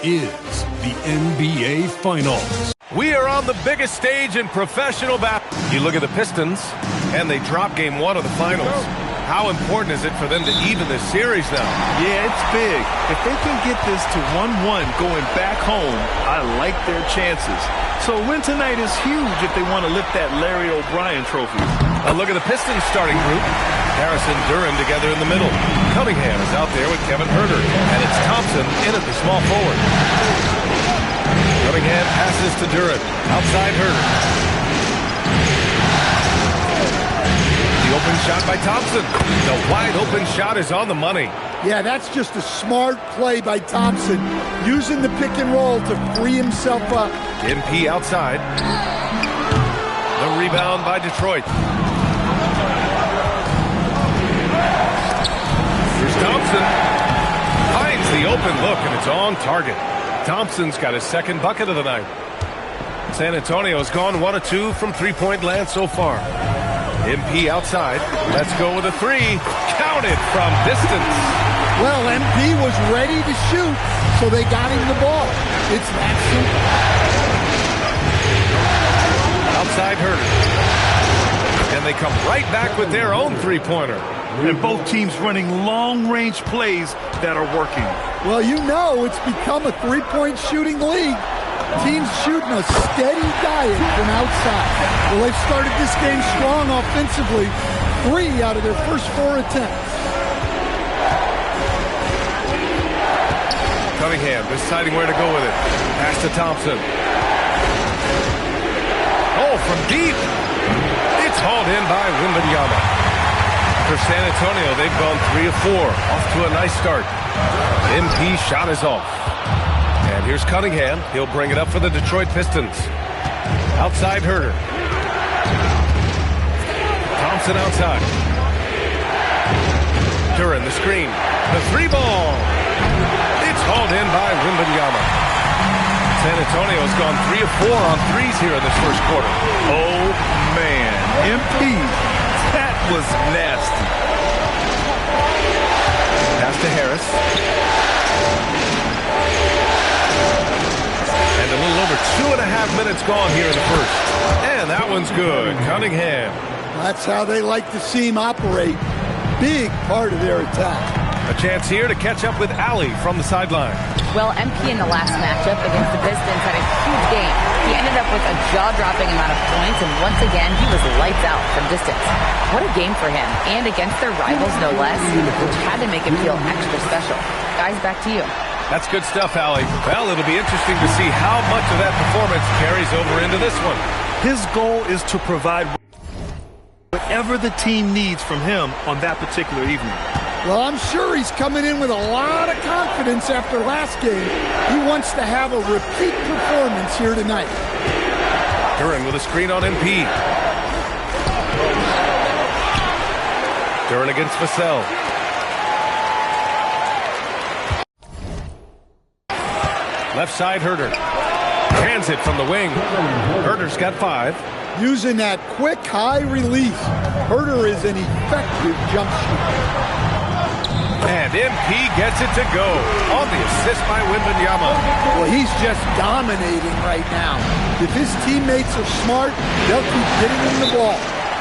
is the NBA Finals. We are on the biggest stage in professional basketball. You look at the Pistons, and they drop game 1 of the finals. How important is it for them to even this series now? Yeah, it's big. If they can get this to 1-1 going back home, I like their chances. So a win tonight is huge if they want to lift that Larry O'Brien trophy. A look at the Pistons starting group. Harris and Duran together in the middle. Cunningham is out there with Kevin Huerter. And it's Thompson in at the small forward. Cunningham passes to Duran. Outside Huerter. The open shot by Thompson. The wide open shot is on the money. Yeah, that's just a smart play by Thompson, using the pick and roll to free himself up. MP outside. The rebound by Detroit. Here's Thompson. Finds the open look, and it's on target. Thompson's got his second bucket of the night. San Antonio's gone 1 of 2 from three-point land so far. MP outside. Let's go with a 3. Counted from distance. Well, MP was ready to shoot, so they got him the ball. It's that simple. Outside Huerter. And they come right back with their own three-pointer. And both teams running long-range plays that are working. Well, you know it's become a three-point shooting league. Teams shooting a steady diet from outside. Well, they've started this game strong offensively. 3 out of their first 4 attempts. Cunningham deciding where to go with it. Pass to Thompson. Oh, from deep. It's hauled in by Wembanyama. For San Antonio, they've gone 3 of 4. Off to a nice start. MP shot is off. And here's Cunningham. He'll bring it up for the Detroit Pistons. Outside Huerter. Thompson outside. Duran the screen. The 3-ball. It's hauled in by Wembanyama. San Antonio's gone 3 of 4 on threes here in this first quarter. Oh, man. MP. That was nasty. Pass to Harris. And a little over 2.5 minutes gone here in the first. And that one's good. Cunningham. That's how they like to see him operate. Big part of their attack. A chance here to catch up with Ali from the sideline. Well, MP in the last matchup against the Pistons had a huge game. He ended up with a jaw-dropping amount of points, and once again, he was lights out from distance. What a game for him, and against their rivals, no less, which had to make him feel extra special. Guys, back to you. That's good stuff, Ali. Well, it'll be interesting to see how much of that performance carries over into this one. His goal is to provide whatever the team needs from him on that particular evening. Well, I'm sure he's coming in with a lot of confidence after last game. He wants to have a repeat performance here tonight. Duran with a screen on MP. Duran against Vassell. Left side, Huerter. Hands it from the wing. Huerter's got 5. Using that quick, high release. Huerter is an effective jump shooter. And MP gets it to go on the assist by Wembanyama. Well, he's just dominating right now. If his teammates are smart, they'll keep getting him the ball.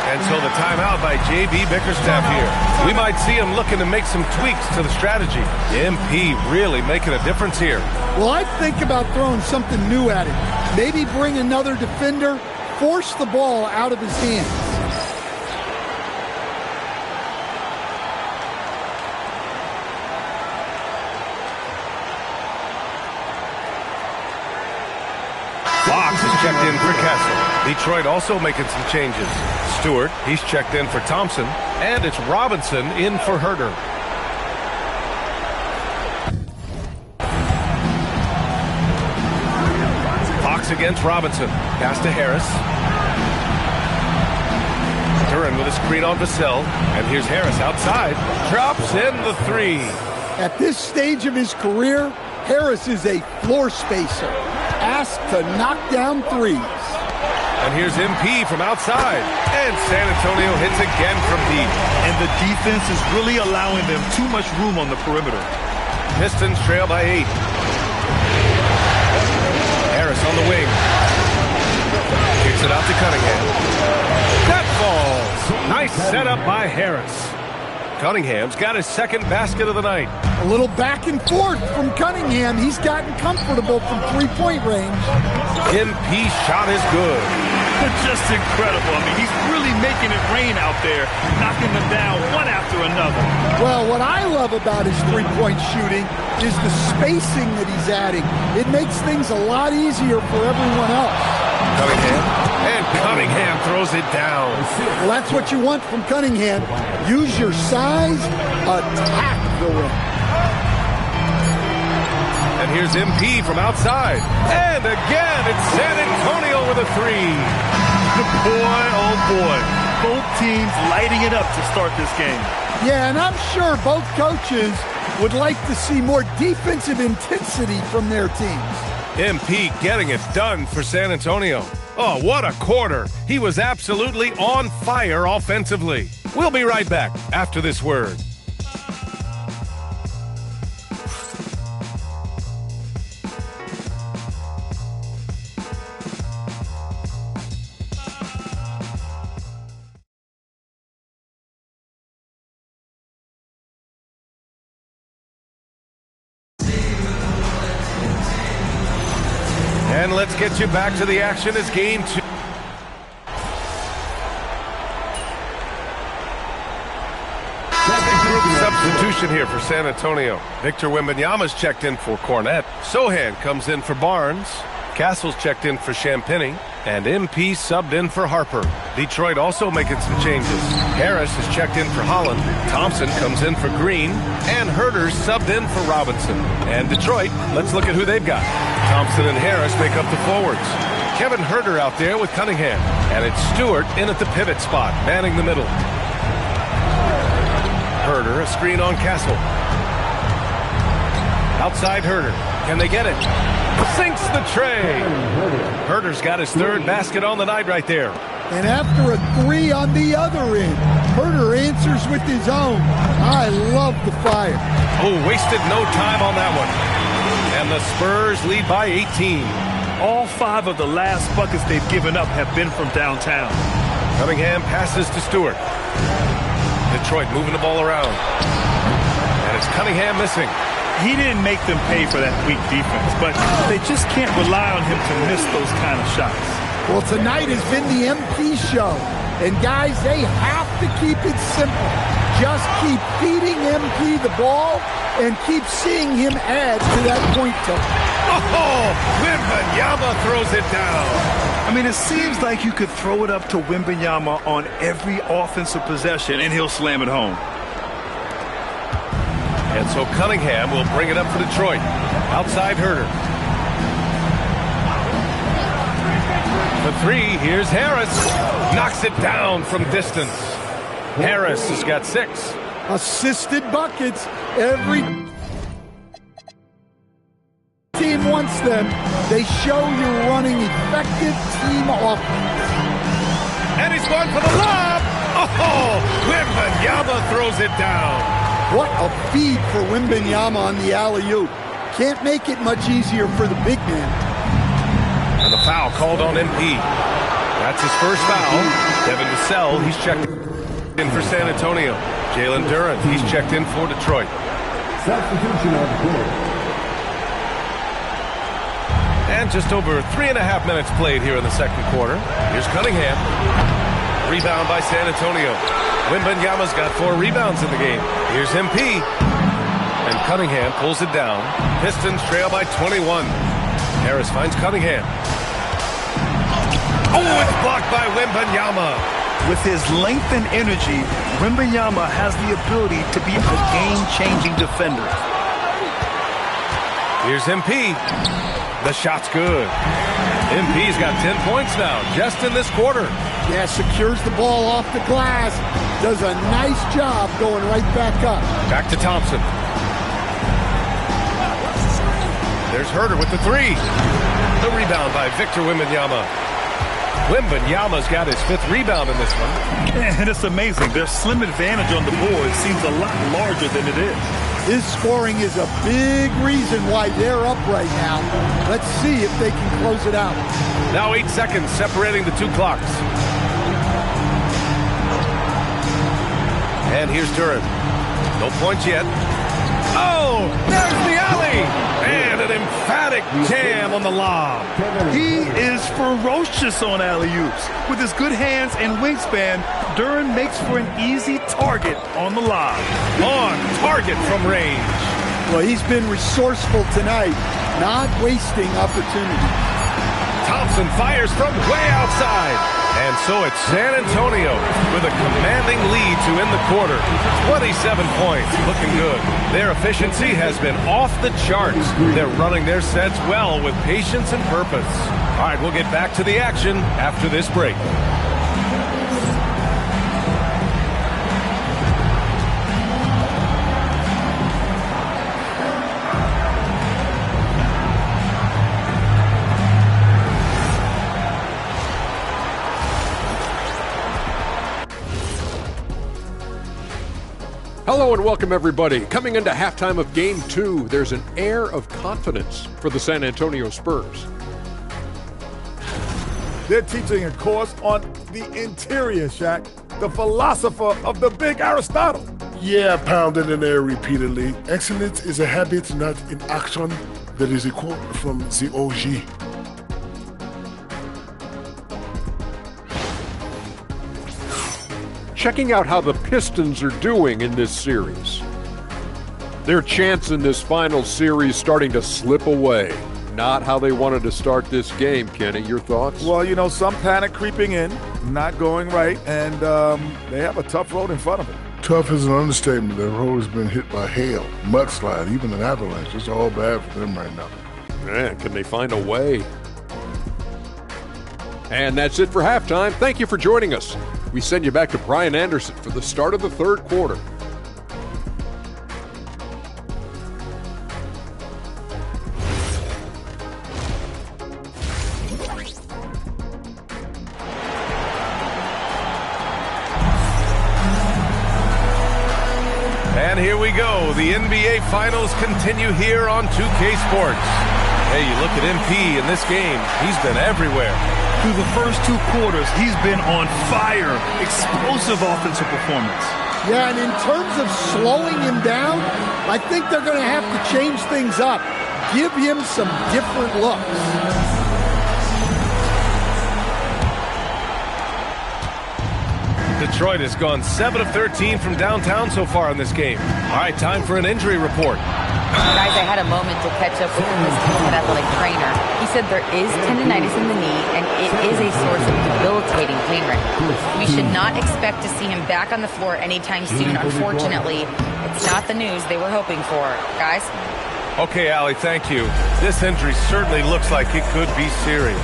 And so the timeout by J.B. Bickerstaff here. We might see him looking to make some tweaks to the strategy. MP really making a difference here. Well, I'd think about throwing something new at him. Maybe bring another defender, force the ball out of his hands. Fox is checked in for Castle. Detroit also making some changes. Stewart, he's checked in for Thompson. And it's Robinson in for Huerter. Fox against Robinson. Pass to Harris. Duran with a screen on Vassell. And here's Harris outside. Drops in the 3. At this stage of his career, Harris is a floor spacer. Asked to knock down threes. And here's MP from outside. And San Antonio hits again from deep. And the defense is really allowing them too much room on the perimeter. Pistons trail by 8. Harris on the wing. Kicks it out to Cunningham. That falls. Nice setup by Harris. Cunningham's got his second basket of the night. A little back and forth from Cunningham. He's gotten comfortable from three-point range. MP shot is good. Just incredible. I mean, he's really making it rain out there, knocking them down one after another. Well, what I love about his three-point shooting is the spacing that he's adding. It makes things a lot easier for everyone else. Cunningham. And Cunningham throws it down. Well, that's what you want from Cunningham. Use your size, attack the rim. And here's MP from outside. And again, it's San Antonio with a three. Boy, oh boy. Both teams lighting it up to start this game. Yeah, and I'm sure both coaches would like to see more defensive intensity from their teams. MP getting it done for San Antonio. Oh, what a quarter. He was absolutely on fire offensively. We'll be right back after this word. And let's get you back to the action as game 2. Substitution here for San Antonio. Victor Wembanyama's checked in for Cornette. Sohan comes in for Barnes. Castle's checked in for Champagny. And MP subbed in for Harper. Detroit also making some changes. Harris is checked in for Holland. Thompson comes in for Green. And Herter's subbed in for Robinson. And Detroit, let's look at who they've got. Thompson and Harris make up the forwards. Kevin Herter out there with Cunningham. And it's Stewart in at the pivot spot, manning the middle. Herter, a screen on Castle. Outside Herter. Can they get it? Sinks the tray. Herter's got his third basket on the night right there. And after a three on the other end, Herter answers with his own. I love the fire. Oh, wasted no time on that one. And the Spurs lead by 18. All 5 of the last buckets they've given up have been from downtown. Cunningham passes to Stewart. Detroit moving the ball around. And it's Cunningham missing. He didn't make them pay for that weak defense, but they just can't rely on him to miss those kind of shots. Well, tonight has been the MP show. And guys, they have to keep it simple. Just keep feeding MP the ball and keep seeing him add to that point total. Oh, Wembanyama throws it down. I mean, it seems like you could throw it up to Wembanyama on every offensive possession, and he'll slam it home. And so Cunningham will bring it up for Detroit. Outside Herter. The three, here's Harris. Knocks it down from distance. Harris has got 6. Assisted buckets. Every team wants them. They show you're running effective team offense. And he's going for the lob. Oh, Wembanyama throws it down. What a feed for Wembanyama on the alley-oop. Can't make it much easier for the big man. And the foul called on MP. That's his first foul. Devin Vassell, he's checked in for San Antonio. Jalen Duren, he's checked in for Detroit. Substitution on the court. And just over 3.5 minutes played here in the second quarter. Here's Cunningham. Rebound by San Antonio. Wembanyama's got 4 rebounds in the game. Here's MP. And Cunningham pulls it down. Pistons trail by 21. Harris finds Cunningham. Oh, it's blocked by Wembanyama. With his length and energy, Wembanyama has the ability to be a game-changing defender. Here's MP. The shot's good. MP's got 10 points now, just in this quarter. Yeah, secures the ball off the glass. Does a nice job going right back up. Back to Thompson. There's Herter with the 3. The rebound by Victor Wembanyama. Wembanyama's got his 5th rebound in this one. And it's amazing. Their slim advantage on the board seems a lot larger than it is. His scoring is a big reason why they're up right now. Let's see if they can close it out. Now 8 seconds separating the 2 clocks. And here's Duran. No points yet. Oh, there's the alley! And an emphatic jam on the lob. He is ferocious on alley-oops. With his good hands and wingspan, Duran makes for an easy target on the lob. On target from range. Well, he's been resourceful tonight, not wasting opportunities. Thompson fires from way outside. And so it's San Antonio with a commanding lead to end the quarter. 27 points, looking good. Their efficiency has been off the charts. They're running their sets well with patience and purpose. All right, we'll get back to the action after this break. Hello and welcome everybody. Coming into halftime of Game 2, there's an air of confidence for the San Antonio Spurs. They're teaching a course on the interior, Shaq, the philosopher of the big Aristotle. Yeah, pounded in there repeatedly. Excellence is a habit, not an action. That is a quote from the OG. Checking out how the Pistons are doing in this series. Their chance in this final series starting to slip away. Not how they wanted to start this game, Kenny. Your thoughts? Well, you know, some panic creeping in, not going right, and they have a tough road in front of them. Tough is an understatement. Their road has been hit by hail, mudslide, even an avalanche. It's all bad for them right now. Man, can they find a way? And that's it for halftime. Thank you for joining us. We send you back to Brian Anderson for the start of the third quarter. And here we go. The NBA Finals continue here on 2K Sports. Hey, you look at MP in this game. He's been everywhere. Through the first 2 quarters, he's been on fire. Explosive offensive performance. Yeah, and in terms of slowing him down, I think they're going to have to change things up. Give him some different looks. Detroit has gone 7 of 13 from downtown so far in this game. All right, time for an injury report. Guys, I had a moment to catch up with this head athletic trainer. He said there is tendonitis in the knee, and it is a source of debilitating pain right now. We should not expect to see him back on the floor anytime soon. Unfortunately, it's not the news they were hoping for. Guys? Okay, Allie, thank you. This injury certainly looks like it could be serious.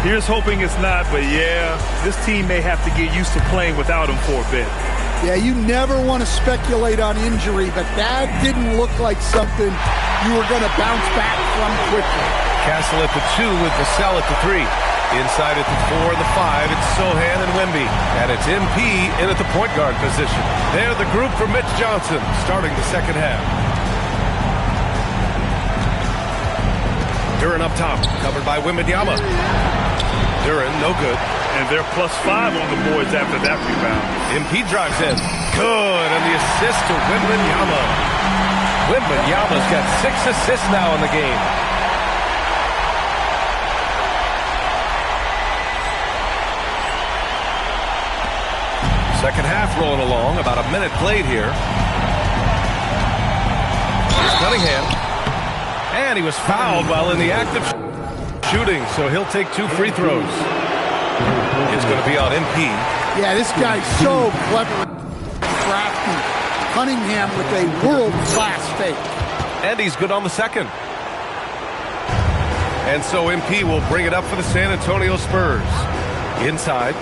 Here's hoping it's not, but yeah, this team may have to get used to playing without him for a bit. Yeah, you never want to speculate on injury, but that didn't look like something you were going to bounce back from quickly. Castle at the 2 with Vassell at the 3. Inside at the 4 and the 5, it's Sohan and Wemby. And it's MP in at the point guard position. They're the group for Mitch Johnson starting the second half. Duran up top, covered by Wembanyama. Duran, no good. And they're +5 on the boards after that rebound. MP drives in. Good, and the assist to Wembanyama. Wembanyama's got 6 assists now in the game. Second half rolling along, about a minute played here. Here's Cunningham. And he was fouled while in the act of shooting, so he'll take 2 free throws. It's going to be on MP. Yeah, this guy's so clever. Crafty. Cunningham with a world-class fake. And he's good on the second. And so MP will bring it up for the San Antonio Spurs. Inside.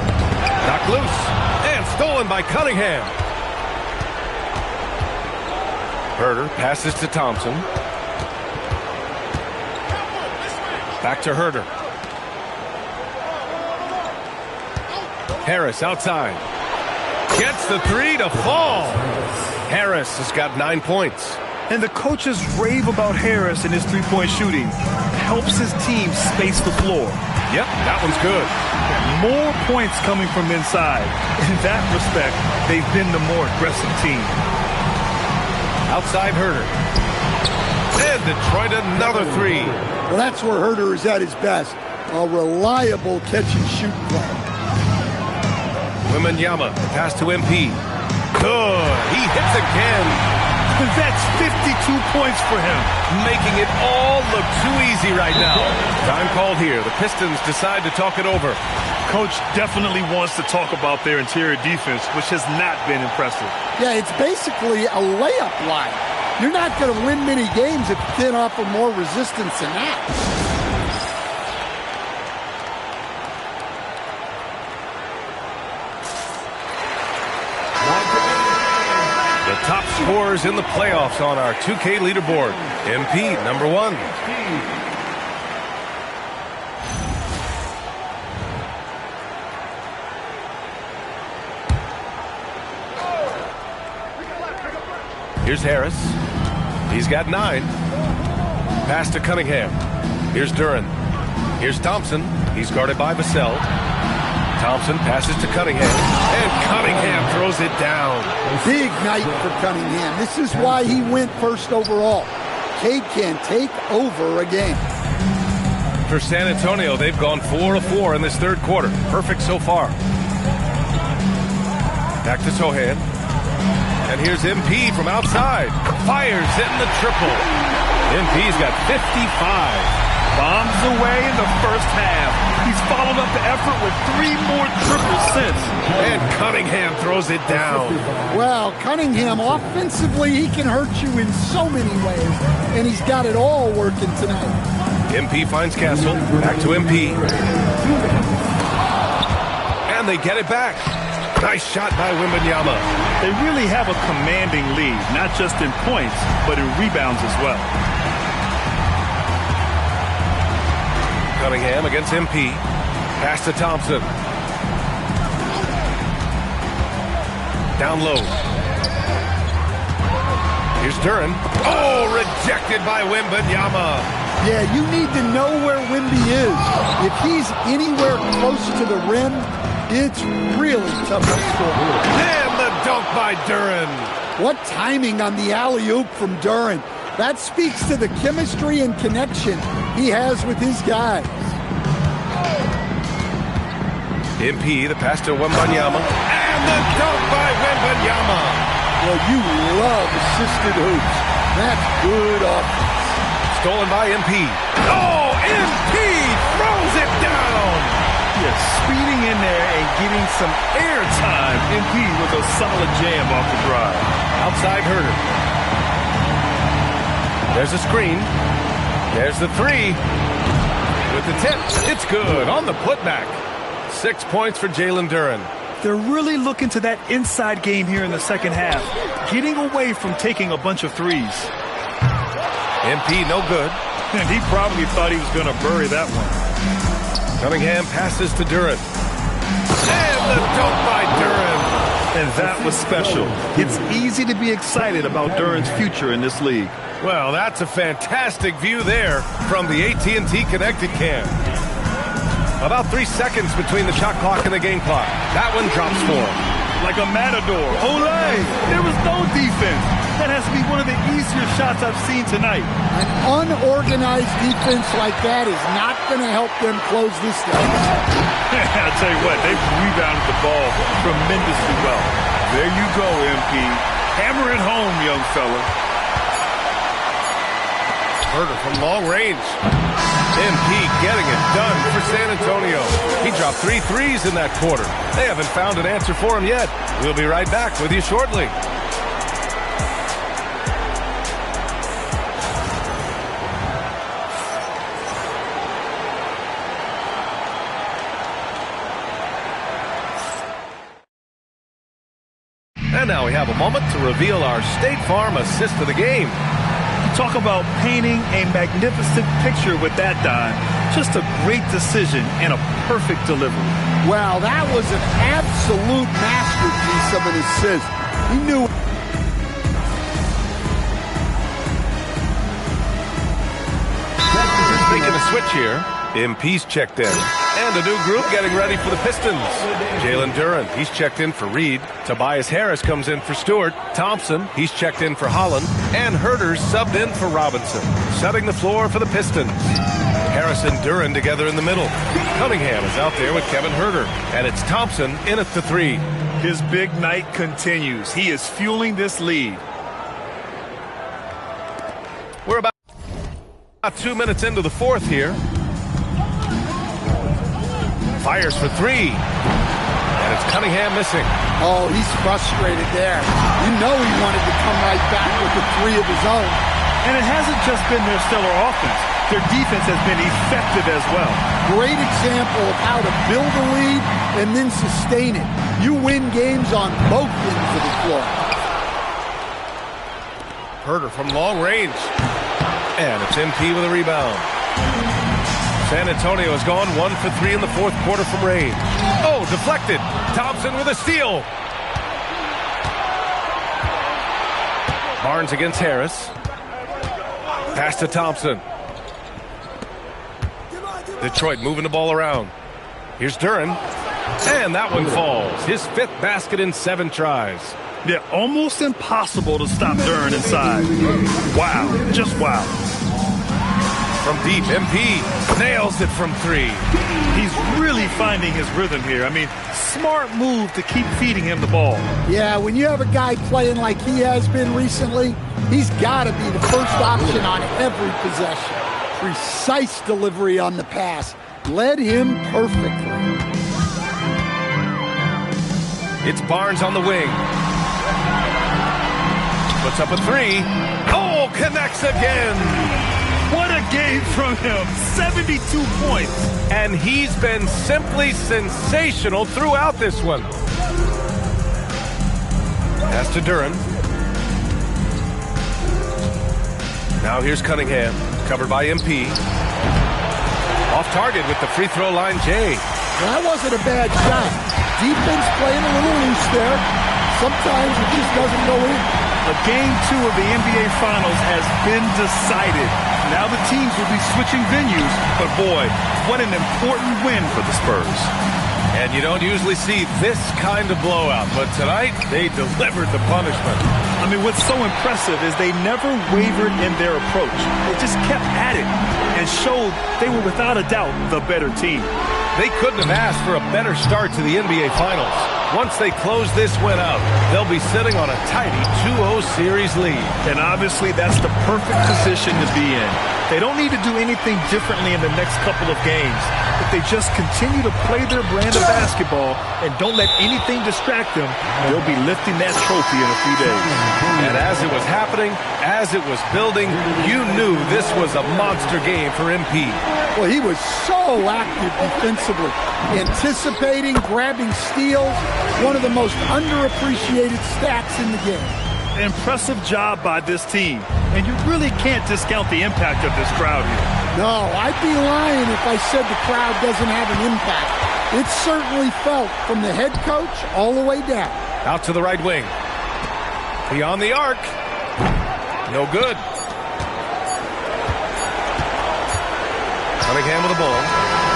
Knocked loose. And stolen by Cunningham. Herter passes to Thompson. Back to Herter. Harris outside. Gets the three to fall. Harris has got 9 points. And the coaches rave about Harris and his three-point shooting. Helps his team space the floor. Yep, that one's good. More points coming from inside. In that respect, they've been the more aggressive team. Outside Herter. And Detroit another three. Well, that's where Herter is at his best. A reliable catch-and-shoot player. Wembanyama, pass to MP. Good. He hits again. That's 52 points for him. Making it all look too easy right now. Time called here. The Pistons decide to talk it over. Coach definitely wants to talk about their interior defense, which has not been impressive. Yeah, it's basically a layup line. You're not going to win many games if you can't offer more resistance than that. The top scorers in the playoffs on our 2K leaderboard. MP, number 1. Here's Harris. He's got 9. Pass to Cunningham. Here's Duren. Here's Thompson. He's guarded by Vassell. Thompson passes to Cunningham. And Cunningham throws it down. Big night for Cunningham. This is why he went first overall. Cade can take over a game. For San Antonio, they've gone 4 of 4 in this third quarter. Perfect so far. Back to Sohan. And here's MP from outside. Fires in the triple. MP's got 55. Bombs away in the first half. He's followed up the effort with 3 more triples since. And Cunningham throws it down. Well, Cunningham, offensively, he can hurt you in so many ways, and he's got it all working tonight. MP finds Castle. Back to MP. And they get it back. Nice shot by Wembanyama. They really have a commanding lead, not just in points, but in rebounds as well. Cunningham against MP. Pass to Thompson. Down low. Here's Duren. Oh, rejected by Wembanyama. Yeah, you need to know where Wemby is. If he's anywhere close to the rim, it's really tough to score. And the dunk by Duren. What timing on the alley-oop from Duren. That speaks to the chemistry and connection he has with his guys. MP, the pass to Wembanyama. And the dunk by Wembanyama. Well, you love assisted hoops. That's good offense. Stolen by MP. Oh, MP throws it down. Yes, speeding in there and getting some air time. MP with a solid jam off the drive. Outside Herter. There's a screen. There's the three. With the tip, it's good on the putback. 6 points for Jalen Duren. They're really looking to that inside game here in the second half, getting away from taking a bunch of threes. MP no good. And he probably thought he was going to bury that one. Cunningham passes to Duren. And the dunk by Duren. And that was special. It's easy to be excited about Duren's future in this league. Well, that's a fantastic view there from the AT&T Connected Cam. About 3 seconds between the shot clock and the game clock. That one drops 4. Like a matador. Olay! There was no defense. That has to be one of the easier shots I've seen tonight. An unorganized defense like that is not going to help them close this game. I'll tell you what, they've rebounded the ball tremendously well. There you go, MP. Hammer it home, young fella. Herter from long range. MP getting it done for San Antonio. He dropped 3 threes in that quarter. They haven't found an answer for him yet. We'll be right back with you shortly. And now we have a moment to reveal our State Farm assist of the game. Talk about painting a magnificent picture with that dime. Just a great decision and a perfect delivery. Wow, that was an absolute masterpiece of an assist. He knew. Making a switch here. MP's checked in. And a new group getting ready for the Pistons. Jalen Duren, he's checked in for Reed. Tobias Harris comes in for Stewart. Thompson, he's checked in for Holland. And Herter's subbed in for Robinson. Setting the floor for the Pistons. Harris and Duren together in the middle. Cunningham is out there with Kevin Herter. And it's Thompson in at the 3. His big night continues. He is fueling this lead. We're about 2 minutes into the fourth here. Fires for 3. And it's Cunningham missing. Oh, he's frustrated there. You know he wanted to come right back with the 3 of his own. And it hasn't just been their stellar offense. Their defense has been effective as well. Great example of how to build a lead and then sustain it. You win games on both ends of the floor. Herter from long range. And it's MP with a rebound. San Antonio has gone 1 for 3 in the fourth quarter from range. Oh, deflected. Thompson with a steal. Barnes against Harris. Pass to Thompson. Detroit moving the ball around. Here's Duren. And that one falls. His 5th basket in 7 tries. Yeah, almost impossible to stop Duren inside. Wow, just wow. From deep, MP nails it from 3. He's really finding his rhythm here. I mean, smart move to keep feeding him the ball. Yeah, when you have a guy playing like he has been recently, he's got to be the first option on every possession. Precise delivery on the pass. Led him perfectly. It's Barnes on the wing. Puts up a 3. Oh, connects again. What a game from him. 72 points. And he's been simply sensational throughout this one. Pass to Duren. Now here's Cunningham. Covered by MP. Off target with the free throw line, Jay. Well, that wasn't a bad shot. Defense playing a little loose there. Sometimes it just doesn't go in. Game 2 of the NBA Finals has been decided. Now the teams will be switching venues, but boy, what an important win for the Spurs. And you don't usually see this kind of blowout, but tonight they delivered the punishment. I mean, what's so impressive is they never wavered in their approach. They just kept at it and showed they were without a doubt the better team. They couldn't have asked for a better start to the NBA Finals. Once they close this win out, they'll be sitting on a tidy 2-0 series lead. And obviously that's the perfect position to be in. They don't need to do anything differently in the next couple of games. If they just continue to play their brand of basketball and don't let anything distract them, they'll be lifting that trophy in a few days. And as it was happening, as it was building, you knew this was a monster game for MP. Well, he was so active defensively, anticipating, grabbing steals, one of the most underappreciated stats in the game. Impressive job by this team, and you really can't discount the impact of this crowd here. No, I'd be lying if I said the crowd doesn't have an impact. It certainly felt from the head coach all the way down. Out to the right wing. Beyond the arc. No good. Cunningham with the ball.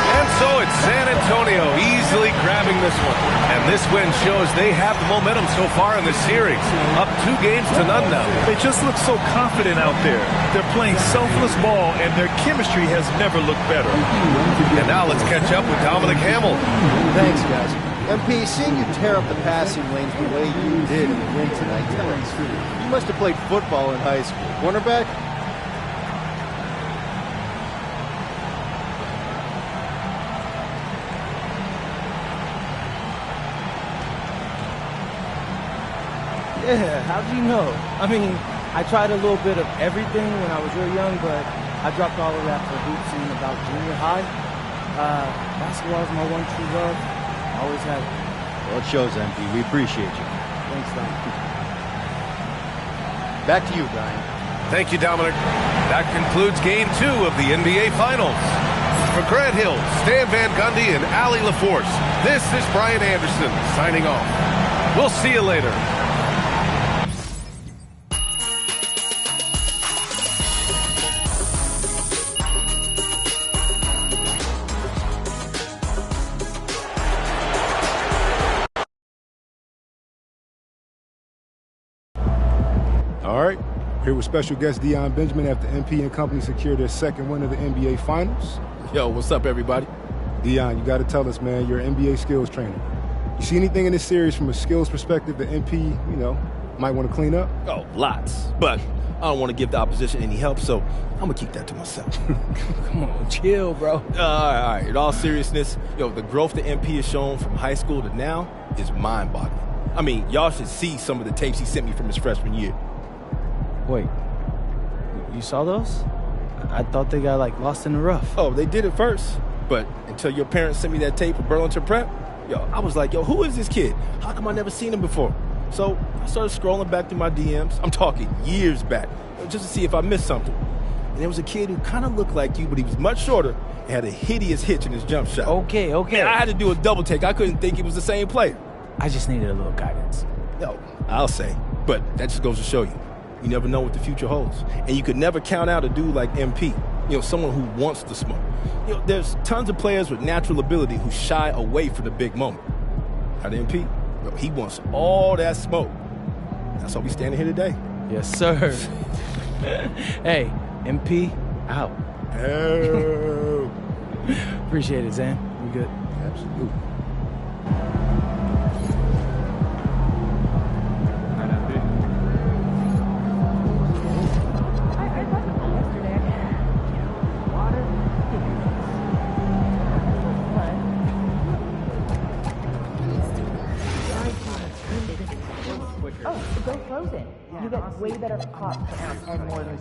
And so it's San Antonio easily grabbing this one. And this win shows they have the momentum so far in this series. Up 2 games to none now. They just look so confident out there. They're playing selfless ball, and their chemistry has never looked better. And now let's catch up with Dominic Hamill. Thanks, guys. MP, seeing you tear up the passing lanes the way you did in the win tonight, tell us, you must have played football in high school. Cornerback? Yeah, how do you know? I mean, I tried a little bit of everything when I was real young, but I dropped all of that for hoops in about junior high. Basketball is my one true love. I always have it. Well, it shows, MP. We appreciate you. Thanks, Don. Back to you, Brian. Thank you, Dominic. That concludes Game 2 of the NBA Finals. For Grant Hill, Stan Van Gundy, and Allie LaForce, this is Brian Anderson signing off. We'll see you later. All right, here with special guest Deion Benjamin after MP and company secured their second win of the NBA Finals. Yo, what's up, everybody? Deion, you got to tell us, man, you're an NBA skills trainer. You see anything in this series from a skills perspective that MP, might want to clean up? Oh, lots. But I don't want to give the opposition any help, so I'm going to keep that to myself. Come on, chill, bro. All right. In all seriousness, the growth that MP has shown from high school to now is mind-boggling. I mean, y'all should see some of the tapes he sent me from his freshman year. Wait, you saw those? I thought they got, lost in the rough. Oh, they did it first. But until your parents sent me that tape of Burlington Prep, I was like, who is this kid? How come I never seen him before? So I started scrolling back through my DMs. I'm talking years back, just to see if I missed something. And there was a kid who kind of looked like you, but he was much shorter and had a hideous hitch in his jump shot. Okay. Man, I had to do a double take. I couldn't think he was the same player. I just needed a little guidance. I'll say. But that just goes to show you. You never know what the future holds. And you could never count out a dude like MP, someone who wants to smoke. There's tons of players with natural ability who shy away from the big moment. Not MP. He wants all that smoke. That's why we standing here today. Yes, sir. Hey, MP, out. Oh. Appreciate it, Zan. We good? Absolutely. Go frozen. You get way better pop and more than.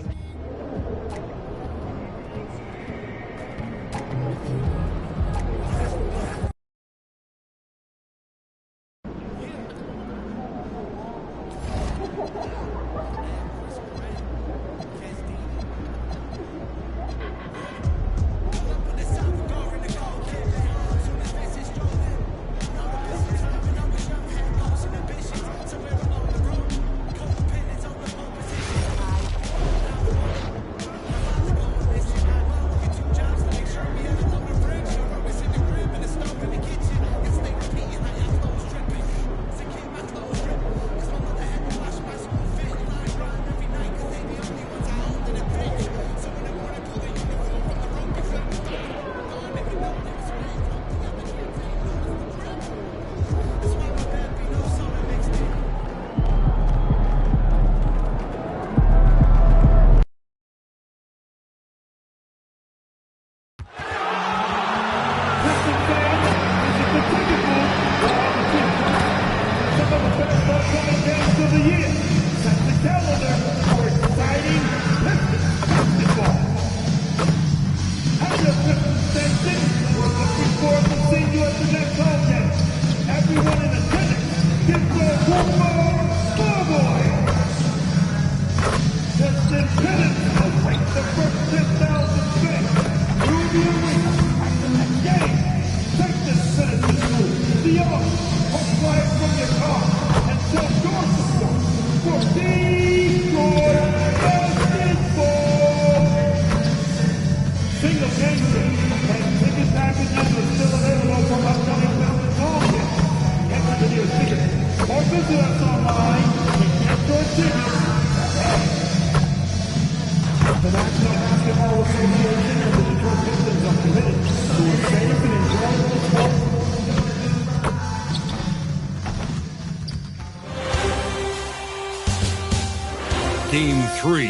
Game 3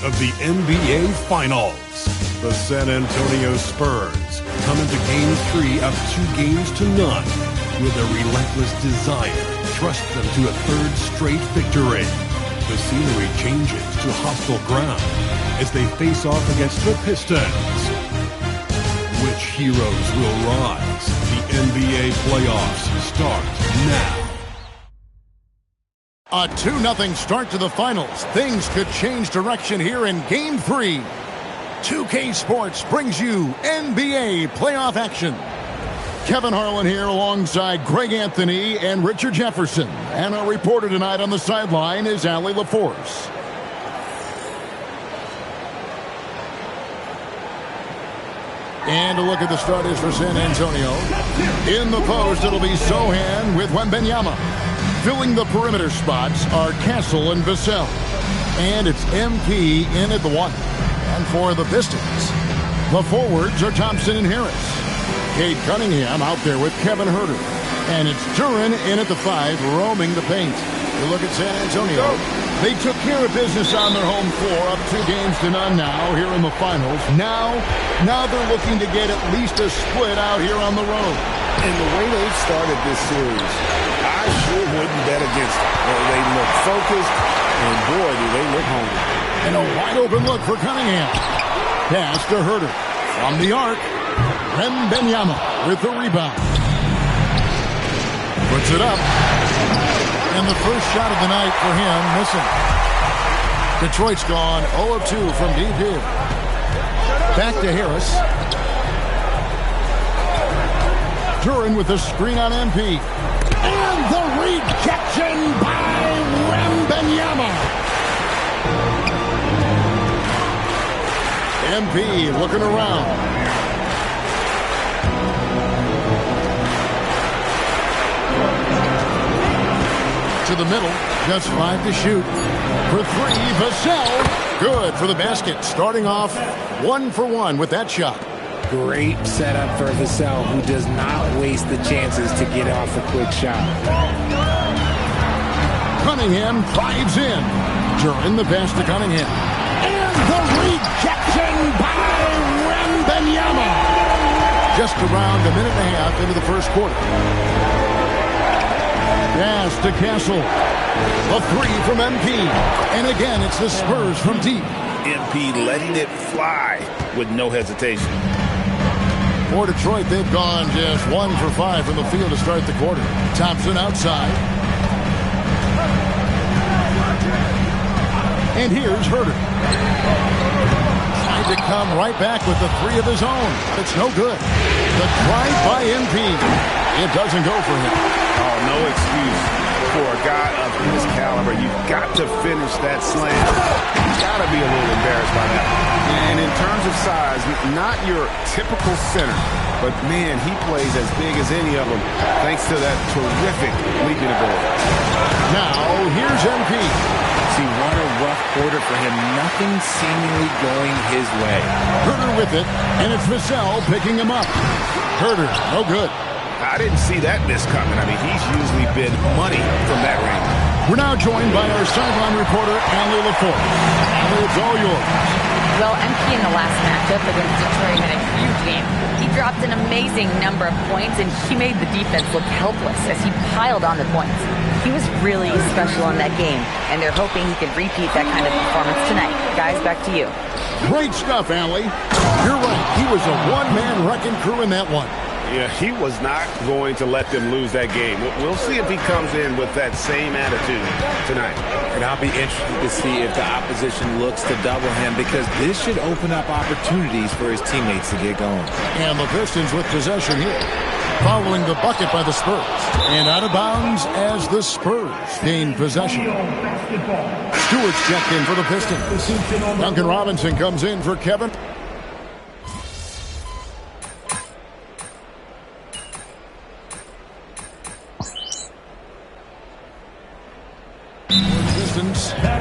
of the NBA Finals. The San Antonio Spurs come into Game 3 up 2-0 with a relentless desire thrust them to a third straight victory. The scenery changes to hostile ground as they face off against the Pistons. Which heroes will rise? The NBA playoffs start now. A 2-0 start to the finals. Things could change direction here in Game 3. 2K Sports brings you NBA playoff action. Kevin Harlan here alongside Greg Anthony and Richard Jefferson. And our reporter tonight on the sideline is Allie LaForce. And a look at the starters for San Antonio. In the post, it'll be Sohan with Wembanyama. Filling the perimeter spots are Castle and Vassell. And it's MP in at the 1. And for the Pistons, the forwards are Thompson and Harris. Cade Cunningham out there with Kevin Huerter. And it's Duren in at the 5, roaming the paint. You look at San Antonio. They took care of business on their home floor, up 2 games to none now here in the finals. Now they're looking to get at least a split out here on the road. And the way they've started this series, I sure wouldn't bet against them. They look focused, and boy, do they look hungry. And a wide open look for Cunningham. Pass to Huerter. From the arc, Wembanyama with the rebound. Puts it up. And the first shot of the night for him, missing. Detroit's gone 0 of 2 from deep here. Back to Harris. Duren with the screen on MP. And the rejection by Wembanyama. MP looking around. To the middle, just 5 to shoot. For 3, Vassell. Good for the basket. Starting off 1 for 1 with that shot. Great setup for Vassell, who does not waste the chances to get off a quick shot. Cunningham drives in. Duren the pass to Cunningham. And the rejection by Wembanyama. Just around a minute and a half into the first quarter. Pass to Castle. A 3 from MP. And again, it's the Spurs from deep. MP letting it fly with no hesitation. For Detroit, they've gone just 1 for 5 from the field to start the quarter. Thompson outside. And here's Huerter. Trying to come right back with the 3 of his own. It's no good. The drive by MP. It doesn't go for him. Oh, no excuse for a guy of his caliber. You've got to finish that slam. You've got to be a little embarrassed by that. And in terms of size, not your typical center, but man, he plays as big as any of them thanks to that terrific leaping ability. Now, here's MP. See, what a rough quarter for him. Nothing seemingly going his way. Huerter with it, and it's Vassell picking him up. Huerter, no good. I didn't see that miss coming. I mean, he's usually been money from that range. We're now joined by our sideline reporter, Allie LaForce. Allie, it's all yours. Well, MP in the last matchup against Detroit had a huge game. He dropped an amazing number of points, and he made the defense look helpless as he piled on the points. He was really special in that game, and they're hoping he can repeat that kind of performance tonight. Guys, back to you. Great stuff, Allie. You're right. He was a one-man wrecking crew in that one. Yeah, he was not going to let them lose that game. We'll see if he comes in with that same attitude tonight. And I'll be interested to see if the opposition looks to double him, because this should open up opportunities for his teammates to get going. And the Pistons with possession here, following the bucket by the Spurs. And out of bounds as the Spurs gain possession. Stewart's checked in for the Pistons. Duncan Robinson comes in for Kevin.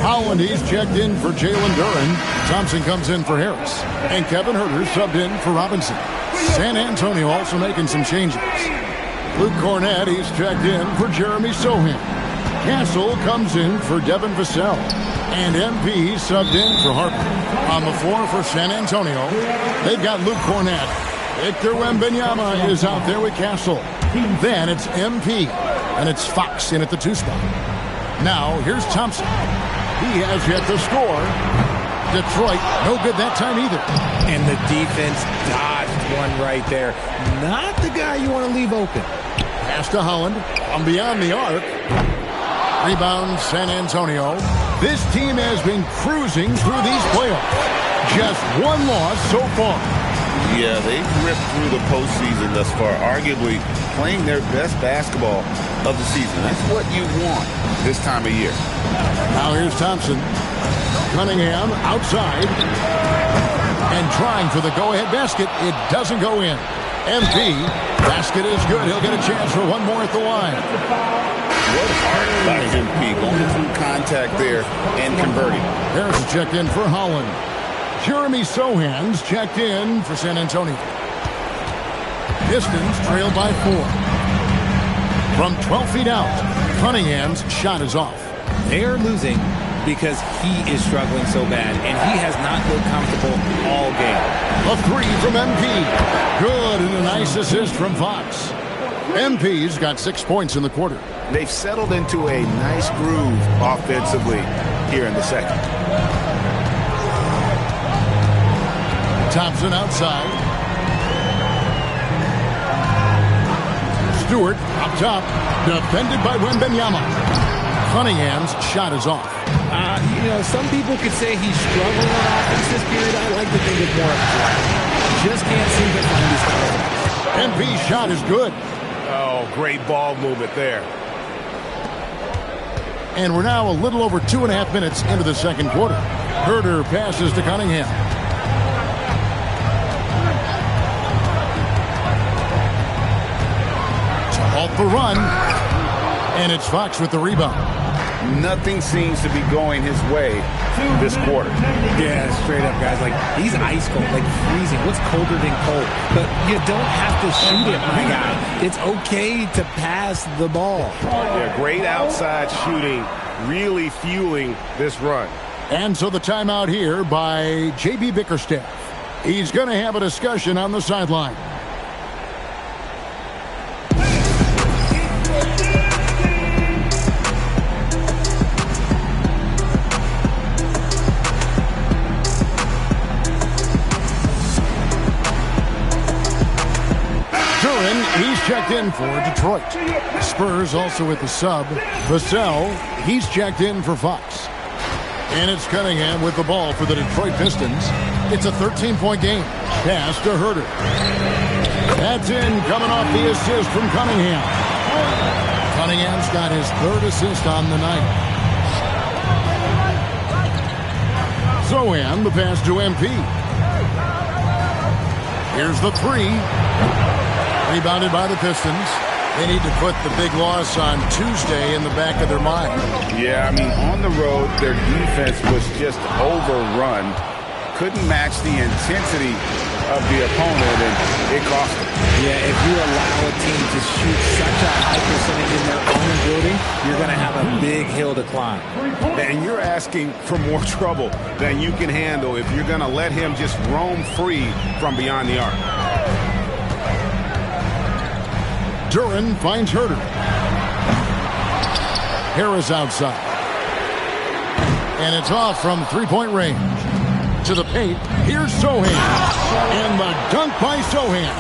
Holland, he's checked in for Jalen Duren. Thompson comes in for Harris. And Kevin Huerter subbed in for Robinson. San Antonio also making some changes. Luke Cornett, he's checked in for Jeremy Sohan. Castle comes in for Devin Vassell. And MP subbed in for Harper. On the floor for San Antonio, they've got Luke Cornett. Victor Wembanyama is out there with Castle. Then it's MP. And it's Fox in at the 2 spot. Now, here's Thompson. He has yet to score. Detroit, no good that time either. And the defense dodged one right there. Not the guy you want to leave open. Pass to Holland. From beyond the arc. Rebound, San Antonio. This team has been cruising through these playoffs. Just one loss so far. Yeah, they've ripped through the postseason thus far, arguably playing their best basketball of the season. That's what you want this time of year. Now here's Thompson. Cunningham outside. And trying for the go-ahead basket. It doesn't go in. MP, basket is good. He'll get a chance for one more at the line. What art by MP, going through contact there and converting. Harris checked in for Holland. Jeremy Sohan's checked in for San Antonio. Pistons trailed by 4. From 12 feet out, Cunningham's shot is off. They are losing because he is struggling so bad, and he has not looked comfortable all game. A 3 from MP. Good, and a nice assist from Fox. MP's got 6 points in the quarter. They've settled into a nice groove offensively here in the second. Thompson outside. Stewart up top. Defended by Wembanyama. Cunningham's shot is off. Some people could say he's struggling on offense this period. I like to think it's more of a drive. Just can't seem to find his confidence. MP's shot is good. Oh, great ball movement there. And we're now a little over 2.5 minutes into the second quarter. Herder passes to Cunningham. To halt the run. And it's Fox with the rebound. Nothing seems to be going his way this quarter. Yeah, straight up, guys. Like, he's ice cold, like freezing. What's colder than cold? But you don't have to shoot it, my guy. It's okay to pass the ball. Yeah, great outside shooting, really fueling this run. And so the timeout here by J.B. Bickerstaff. He's going to have a discussion on the sideline. He's checked in for Detroit. Spurs also with the sub. Vassell, he's checked in for Fox. And it's Cunningham with the ball for the Detroit Pistons. It's a 13-point game. Pass to Herder. That's in, coming off the assist from Cunningham. Cunningham's got his 3rd assist on the night. Sohan, the pass to MP. Here's the 3. Rebounded by the Pistons. They need to put the big loss on Tuesday in the back of their mind. Yeah, I mean, on the road, their defense was just overrun. Couldn't match the intensity of the opponent, and it cost them. Yeah, if you allow a team to shoot such a high percentage in their own building, you're going to have a big hill to climb. And you're asking for more trouble than you can handle if you're going to let him just roam free from beyond the arc. Duran finds Herder. Harris outside. And it's off from 3-point range. To the paint, here's Sohan. And the dunk by Sohan.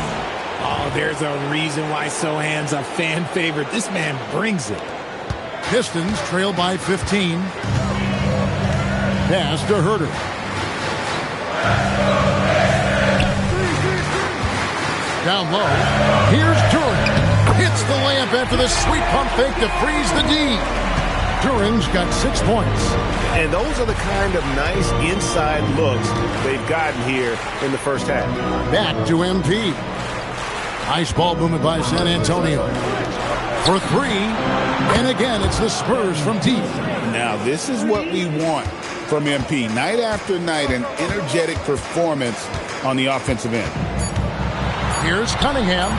Oh, there's a reason why Sohan's a fan favorite. This man brings it. Pistons trail by 15. Pass to Herder. Down low. Here's Duran. Hits the layup after the sweet pump fake to freeze the D. Duran's got 6 points. And those are the kind of nice inside looks they've gotten here in the first half. Back to MP. Nice ball movement by San Antonio. For 3. And again, it's the Spurs from deep. Now, this is what we want from MP. Night after night, an energetic performance on the offensive end. Here's Cunningham.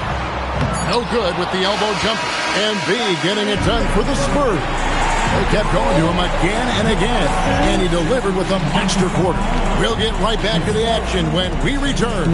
No good with the elbow jumper. And B getting it done for the Spurs. They kept going to him again and again. And he delivered with a monster quarter. We'll get right back to the action when we return.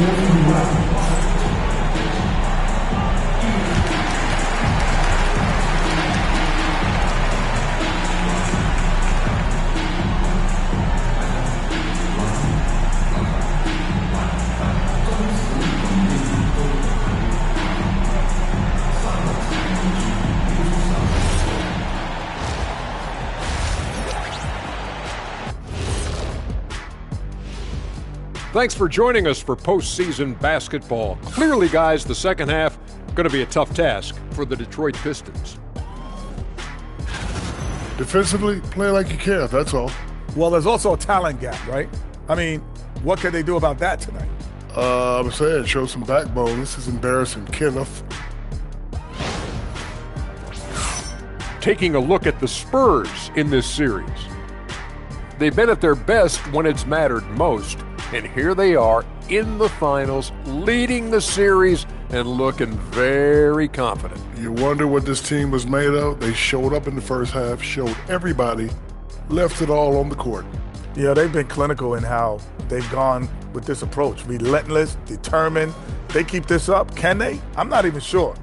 Thanks for joining us for postseason basketball. Clearly, guys, the second half going to be a tough task for the Detroit Pistons. Defensively, play like you care, that's all. Well, there's also a talent gap, right? I mean, what can they do about that tonight? I'm saying, show some backbone. This is embarrassing, Kenneth. Taking a look at the Spurs in this series. They've been at their best when it's mattered most, and here they are in the finals, leading the series and looking very confident. You wonder what this team was made of? They showed up in the first half, showed everybody, left it all on the court. Yeah, they've been clinical in how they've gone with this approach. Relentless, determined. They keep this up. Can they? I'm not even sure.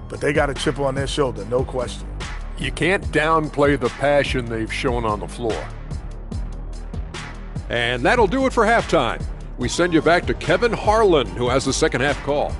But they got a chip on their shoulder, no question. You can't downplay the passion they've shown on the floor. And that'll do it for halftime. We send you back to Kevin Harlan, who has the second half call.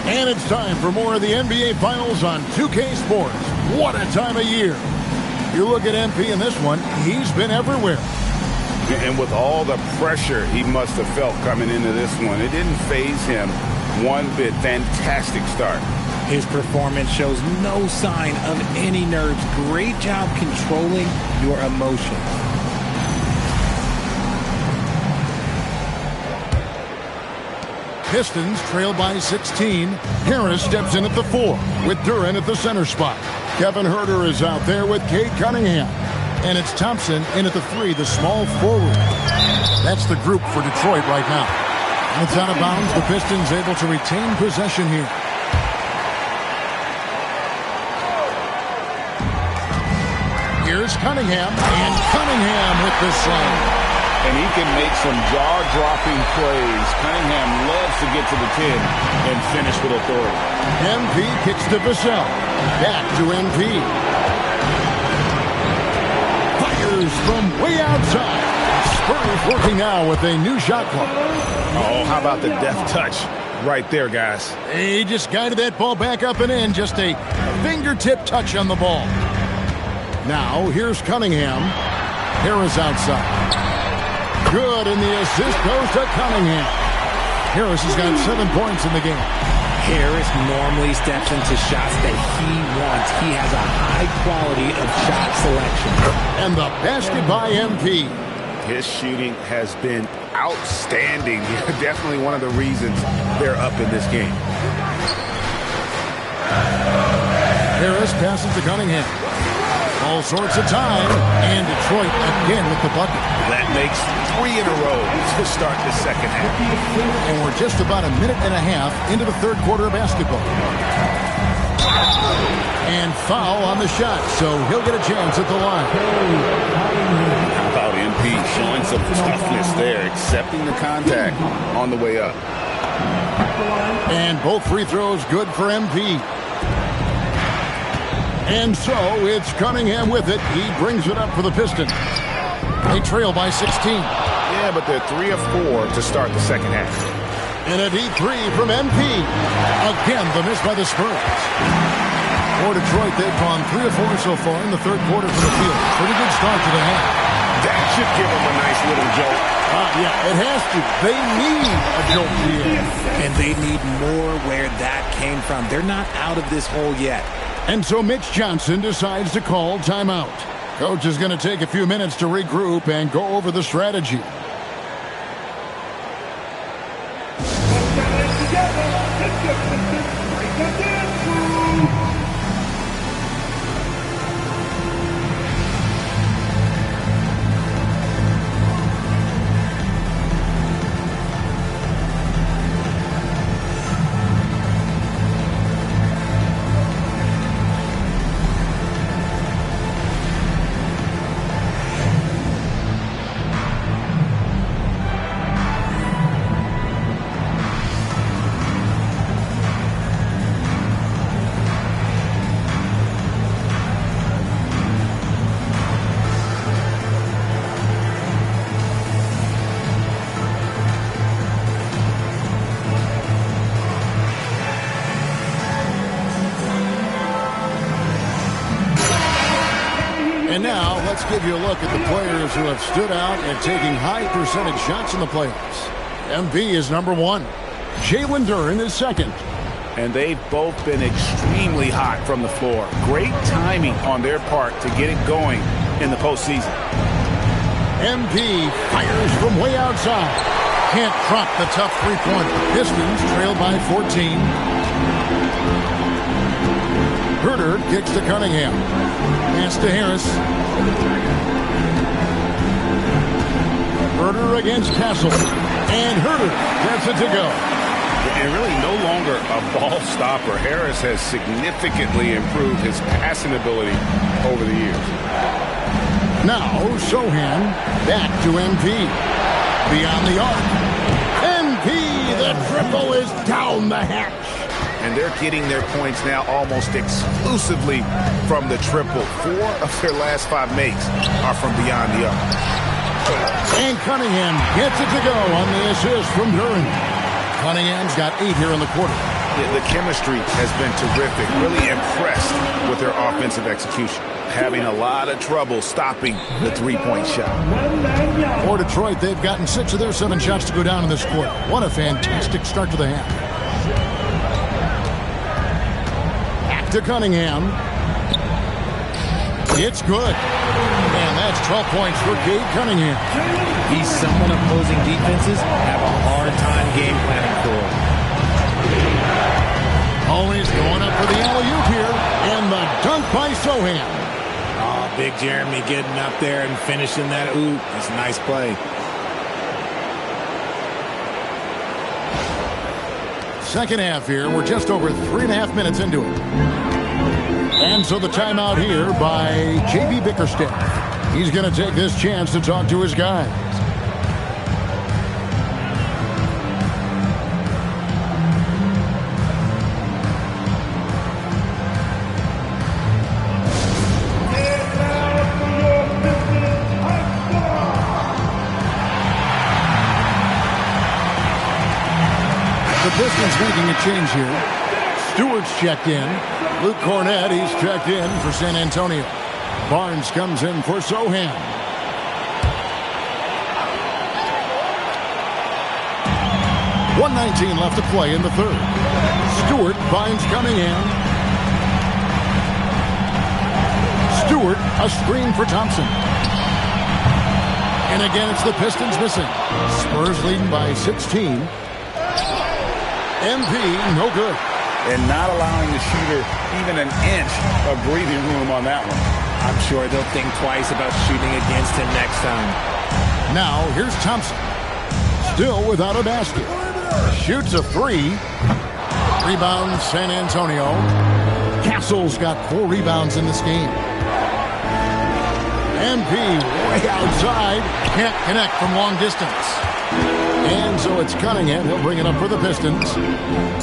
And it's time for more of the NBA Finals on 2K Sports. What a time of year. You look at MP in this one, he's been everywhere. And with all the pressure he must have felt coming into this one, it didn't faze him one bit. Fantastic start. His performance shows no sign of any nerves. Great job controlling your emotions. Pistons trail by 16. Harris steps in at the 4 with Duren at the center spot. Kevin Huerter is out there with Cade Cunningham. And it's Thompson in at the 3, the small forward. That's the group for Detroit right now. And it's out of bounds. The Pistons able to retain possession here. Here's Cunningham, and Cunningham with the slam. And he can make some jaw-dropping plays. Cunningham loves to get to the 10 and finish with authority. MP kicks to Vassell. Back to MP. Fires from way outside. Spurs working now with a new shot clock. Oh, how about the deft touch right there, guys? He just guided that ball back up and in. Just a fingertip touch on the ball. Now, here's Cunningham. Harris outside. Good, and the assist goes to Cunningham. Harris has got 7 points in the game. Harris normally steps into shots that he wants. He has a high quality of shot selection. And the basket by MP. His shooting has been outstanding. Definitely one of the reasons they're up in this game. Harris passes to Cunningham. All sorts of time. And Detroit again with the bucket. That makes 3 in a row to start the second half. And we're just about a minute and a half into the third quarter of basketball. And foul on the shot, so he'll get a chance at the line. How about MP showing some toughness there, accepting the contact on the way up. And both free throws good for MP. And so it's Cunningham with it. He brings it up for the Pistons. They trail by 16. Yeah, but they're 3 of 4 to start the second half. And a deep three from MP. Again, the miss by the Spurs. For Detroit, they've gone 3 of 4 so far in the third quarter from the field. Pretty good start to the half. That should give them a nice little jolt. Yeah, it has to. They need a jolt here. And they need more where that came from. They're not out of this hole yet. And so Mitch Johnson decides to call timeout. Coach is going to take a few minutes to regroup and go over the strategy. And now, let's give you a look at the players who have stood out and taking high percentage shots in the playoffs. MB is number 1. Jalen Duren is second. And they've both been extremely hot from the floor. Great timing on their part to get it going in the postseason. MP fires from way outside. Can't drop the tough three-pointer. Pistons trail by 14. Herter kicks to Cunningham. Pass to Harris. Herter against Castle. And Herter gets it to go. And really no longer a ball stopper. Harris has significantly improved his passing ability over the years. Now Sohan back to MP. Beyond the arc. MP, the triple is down the hatch. And they're getting their points now almost exclusively from the triple. 4 of their last 5 makes are from beyond the arc. And Cunningham gets it to go on the assist from Duren. Cunningham's got 8 here in the quarter. The chemistry has been terrific. Really impressed with their offensive execution. Having a lot of trouble stopping the three-point shot. For Detroit, they've gotten 6 of their 7 shots to go down in this quarter. What a fantastic start to the half. Back to Cunningham. It's good. And that's 12 points for Cade Cunningham. He's someone opposing defenses have a hard time game planning for. Always going up for the alley-oop here. And the dunk by Sohan. Oh, big Jeremy getting up there and finishing that oop. That's a nice play. Second half here. We're just over 3.5 minutes into it. And so the timeout here by J.B. Bickerstaff. He's going to take this chance to talk to his guys. The Pistons making a change here. Stewart's checked in. Luke Cornett, he's checked in for San Antonio. Barnes comes in for Sohan. 1:19 left to play in the third. Stewart finds Cunningham. Stewart, a screen for Thompson. And again, it's the Pistons missing. Spurs leading by 16. MP, no good. And not allowing the shooter even an inch of breathing room on that one. I'm sure they'll think twice about shooting against him next time. Now, here's Thompson. Still without a basket. Shoots a three. Rebound, San Antonio. Castle's got 4 rebounds in this game. MP way outside. Can't connect from long distance. And so it's Cunningham. He'll bring it up for the Pistons.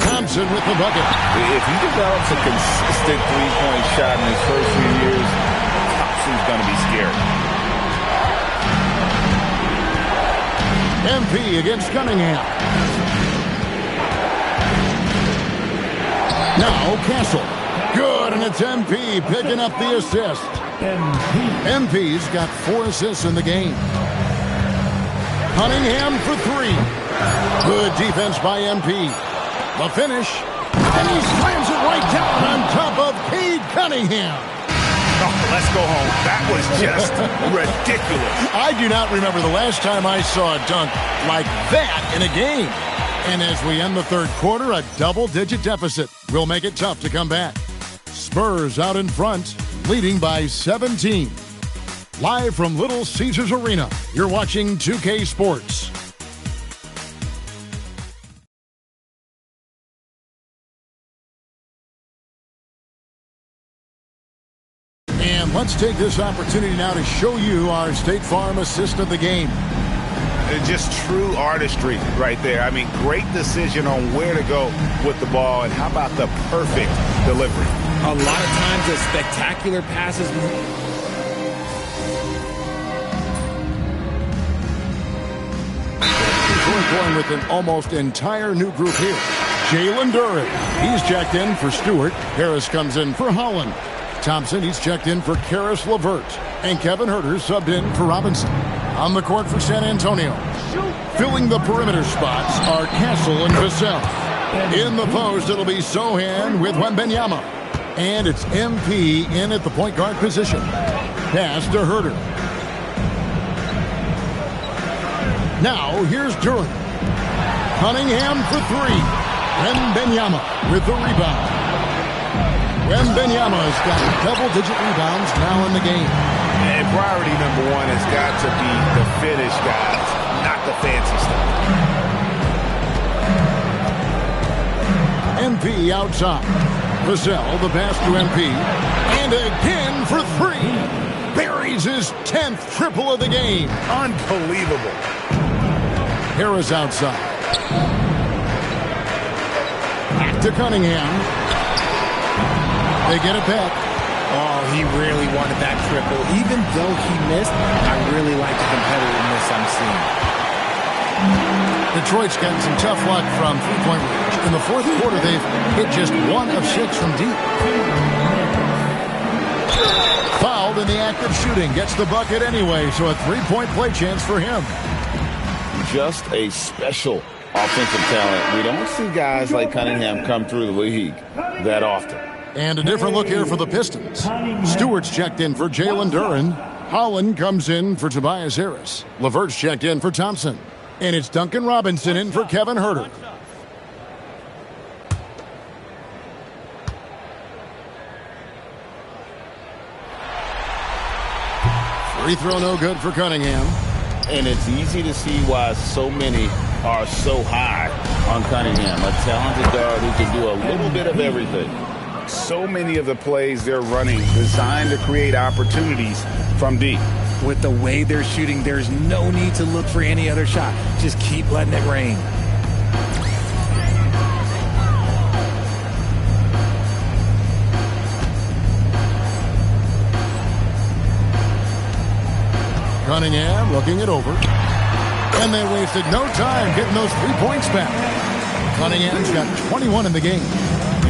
Thompson with the bucket. If he develops a consistent three-point shot in his first few years, Thompson's going to be scary. MP against Cunningham. Now Castle. Good, and it's MP picking up the assist. MP's got 4 assists in the game. Cunningham for 3. Good defense by MP. The finish. And he slams it right down on top of Cade Cunningham. Oh, let's go home. That was just ridiculous. I do not remember the last time I saw a dunk like that in a game. And as we end the third quarter, a double-digit deficit will make it tough to come back. Spurs out in front, leading by 17. Live from Little Caesars Arena, you're watching 2K Sports. And let's take this opportunity now to show you our State Farm assist of the game. Just true artistry right there. I mean, great decision on where to go with the ball, and how about the perfect delivery? A lot of times the spectacular passes. Detroit going with an almost entire new group here. Jalen Duren, he's checked in for Stewart. Harris comes in for Holland. Thompson, he's checked in for Karis LeVert. And Kevin Huerter subbed in for Robinson. On the court for San Antonio. Filling the perimeter spots are Castle and Vassell. In the post, it'll be Sohan with Wembanyama. And it's MP in at the point guard position. Pass to Huerter. Now, here's Duren. Cunningham for 3. Wembanyama with the rebound. Wembanyama's got double-digit rebounds now in the game. And priority number 1 has got to be the finish, guys, not the fancy stuff. MP outside. Vassell, the pass to MP. And again for 3. Buries his 10th triple of the game. Unbelievable. Harris outside. Back to Cunningham. They get it back. Oh, he really wanted that triple. Even though he missed, I really like the competitiveness I'm seeing. Detroit's gotten some tough luck from three-point range. In the fourth quarter, they've hit just 1 of 6 from deep. Fouled in the act of shooting. Gets the bucket anyway, so a 3-point play chance for him. Just a special offensive talent. We don't see guys like Cunningham come through the league that often. And a different look here for the Pistons. Stewart's checked in for Jalen Duren. Holland comes in for Tobias Harris. LeVert's checked in for Thompson. And it's Duncan Robinson in for Kevin Huerter. Free throw no good for Cunningham. And it's easy to see why so many are so high on Cunningham. A talented guard who can do a little bit of everything. So many of the plays they're running designed to create opportunities from deep. With the way they're shooting, there's no need to look for any other shot. Just keep letting it rain. Cunningham looking it over. And they wasted no time getting those 3 points back. Cunningham's got 21 in the game.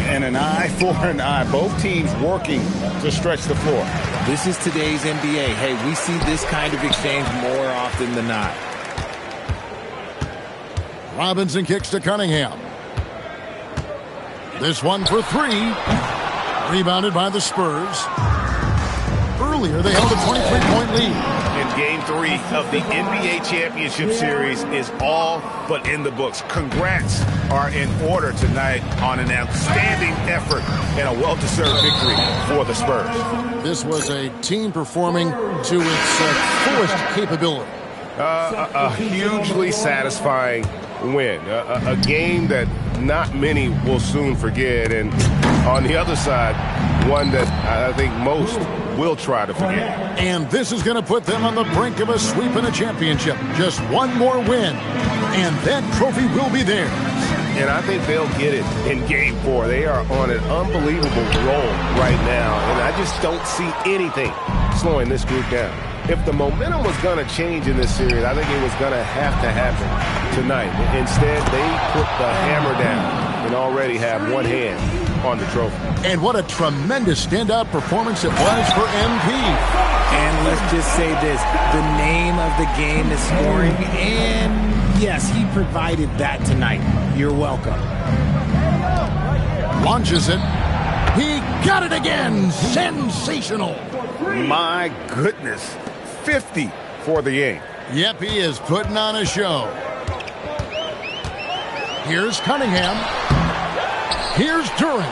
And an eye for an eye. Both teams working to stretch the floor. This is today's NBA. Hey, we see this kind of exchange more often than not. Robinson kicks to Cunningham. This one for three. Rebounded by the Spurs. Earlier, they held a 23-point lead. And Game 3 of the NBA Championship Series is all but in the books. Congrats are in order tonight on an outstanding effort and a well-deserved victory for the Spurs. This was a team performing to its fullest capability. A hugely satisfying win. A game that not many will soon forget. And on the other side, one that I think most will try to forget. And this is going to put them on the brink of a sweep in a championship. Just one more win, and that trophy will be theirs. And I think they'll get it in Game 4. They are on an unbelievable roll right now, and I just don't see anything slowing this group down. If the momentum was going to change in this series, I think it was going to have to happen tonight. Instead, they put the hammer down and already have one hand on the trophy. And what a tremendous standout performance it was for MP. And let's just say this, the name of the game is scoring, and yes, he provided that tonight. You're welcome. Launches it. He got it again. Sensational. My goodness. 50 for the game. Yep, he is putting on a show. Here's Cunningham. Here's Duran.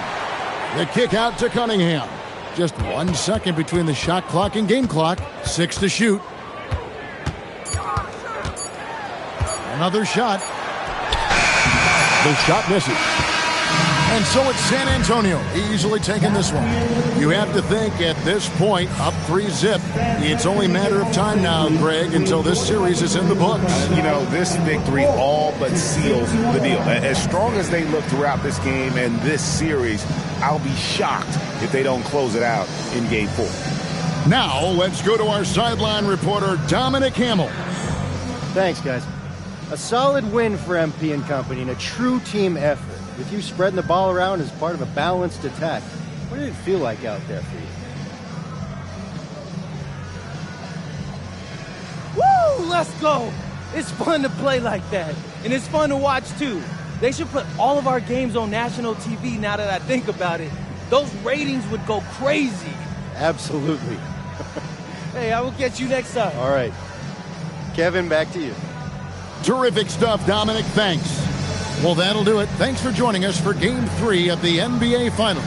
The kick out to Cunningham. Just 1 second between the shot clock and game clock. 6 to shoot. Another shot. The shot misses. And so it's San Antonio easily taking this one. You have to think at this point, up 3-zip, it's only a matter of time now, Greg, until this series is in the books. You know, this victory all but seals the deal. As strong as they look throughout this game and this series, I'll be shocked if they don't close it out in Game 4. Now, let's go to our sideline reporter, Dominic Hamill. Thanks, guys. A solid win for MP and company and a true team effort. With you spreading the ball around as part of a balanced attack. What did it feel like out there for you? Woo! Let's go! It's fun to play like that. And it's fun to watch, too. They should put all of our games on national TV now that I think about it. Those ratings would go crazy. Absolutely. Hey, I will catch you next time. All right. Kevin, back to you. Terrific stuff, Dominic. Thanks. Well, that'll do it. Thanks for joining us for Game 3 of the NBA Finals.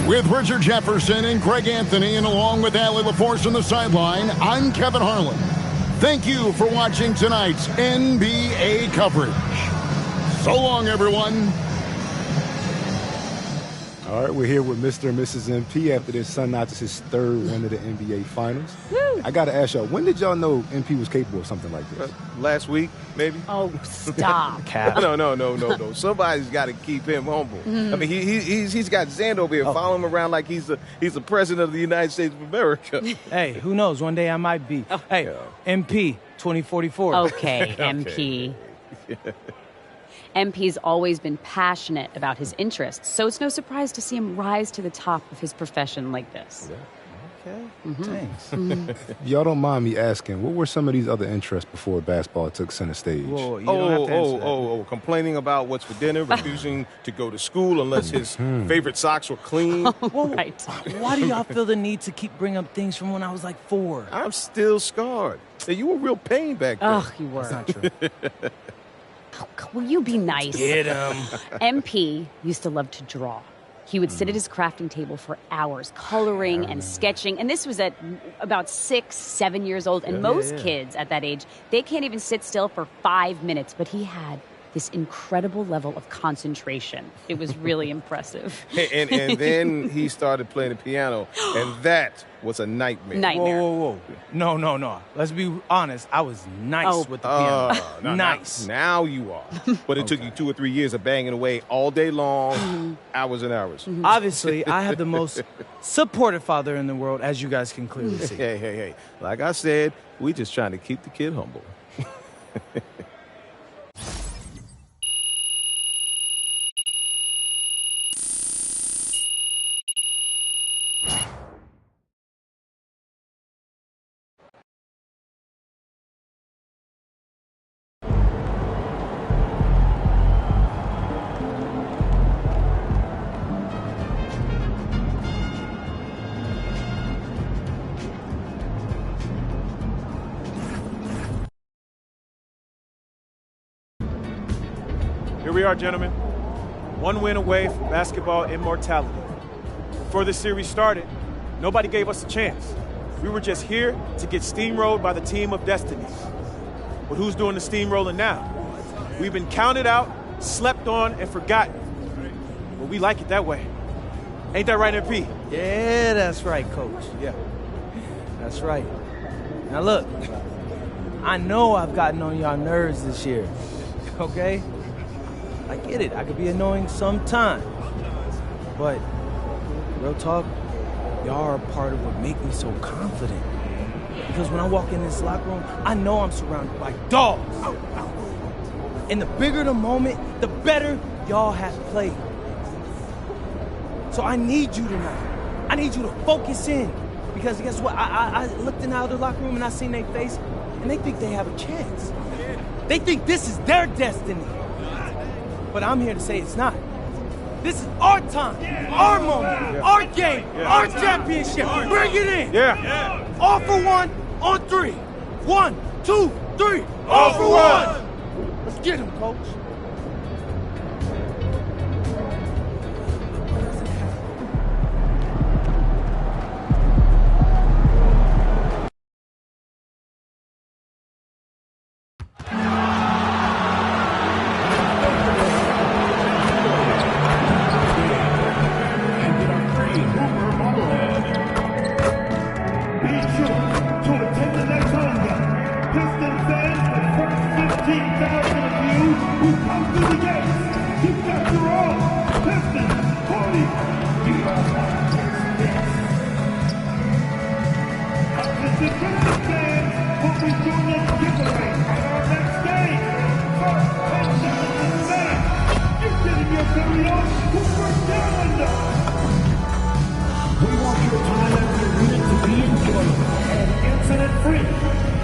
With Richard Jefferson and Greg Anthony, and along with Allie LaForce on the sideline, I'm Kevin Harlan. Thank you for watching tonight's NBA coverage. So long, everyone. All right, we're here with Mr. and Mrs. MP after this son notches his third win of the NBA Finals. Woo. I got to ask y'all, when did y'all know MP was capable of something like this? Last week, maybe. Oh, stop. No. Somebody's got to keep him humble. Mm-hmm. I mean, he's got Xander over here following him around like he's the president of the United States of America. Hey, who knows? One day I might be. Oh. Hey, MP 2044. Okay, MP. MP's always been passionate about his interests, so it's no surprise to see him rise to the top of his profession like this. Okay, thanks. If y'all don't mind me asking, what were some of these other interests before basketball took center stage? Whoa, you don't have to answer that. Complaining about what's for dinner, refusing to go to school unless his favorite socks were clean. Right. Why do y'all feel the need to keep bringing up things from when I was like 4? I'm still scarred. Hey, you were real pain back then. Oh, you were. That's not true. Will you be nice? Get him. MP used to love to draw. He would sit at his crafting table for hours, coloring and sketching. And this was at about 6, 7 years old. And most kids at that age, they can't even sit still for 5 minutes. But he had this incredible level of concentration. It was really impressive. And then he started playing the piano, and that was a nightmare. Whoa. No. Let's be honest. I was nice with the piano. Nice. Now you are. But it took you 2 or 3 years of banging away all day long, hours and hours. Obviously, I have the most supportive father in the world, as you guys can clearly see. Hey. Like I said, we just trying to keep the kid humble. Here we are, gentlemen. One win away from basketball immortality. Before this series started, nobody gave us a chance. We were just here to get steamrolled by the team of destiny. But who's doing the steamrolling now? We've been counted out, slept on, and forgotten. But we like it that way. Ain't that right, MP? Yeah, that's right, Coach. Yeah, that's right. Now look, I know I've gotten on y'all nerves this year, okay? I get it. I could be annoying sometimes. But real talk, y'all are a part of what make me so confident. Because when I walk in this locker room, I know I'm surrounded by dogs. And the bigger the moment, the better y'all have played. So I need you tonight. I need you to focus in. Because guess what? I looked in out of the locker room and I seen their face, and they think they have a chance. They think this is their destiny. But I'm here to say it's not. This is our time, our moment, our game, our championship. Bring it in. Yeah. All for one on three. 1, 2, 3. All for one. Let's get him, Coach.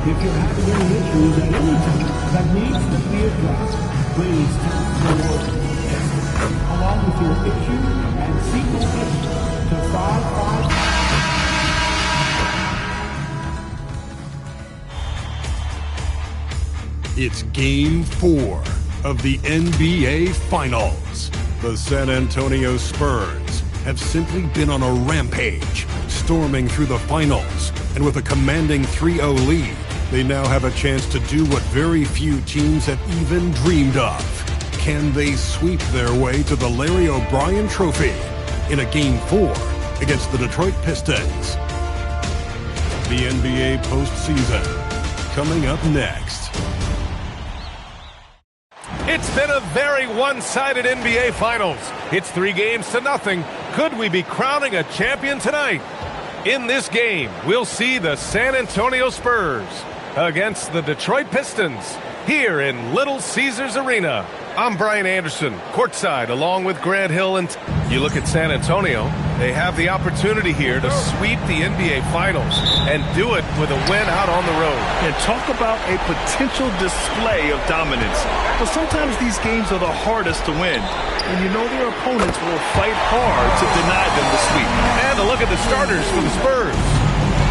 If you're having any issues at any time that needs to be addressed, please text the word ESSENCE along with your issue and seek location to 55. It's Game 4 of the NBA Finals. The San Antonio Spurs have simply been on a rampage, storming through the finals, and with a commanding 3-0 lead, they now have a chance to do what very few teams have even dreamed of. Can they sweep their way to the Larry O'Brien Trophy in a Game 4 against the Detroit Pistons? The NBA postseason, coming up next. It's been a very one-sided NBA Finals. It's 3-0. Could we be crowning a champion tonight? In this game, we'll see the San Antonio Spurs against the Detroit Pistons here in Little Caesars Arena. I'm Brian Anderson, courtside along with Grant Hill. And you look at San Antonio, they have the opportunity here to sweep the NBA Finals and do it with a win out on the road. And talk about a potential display of dominance. But sometimes these games are the hardest to win. And you know their opponents will fight hard to deny them the sweep. And a look at the starters for the Spurs.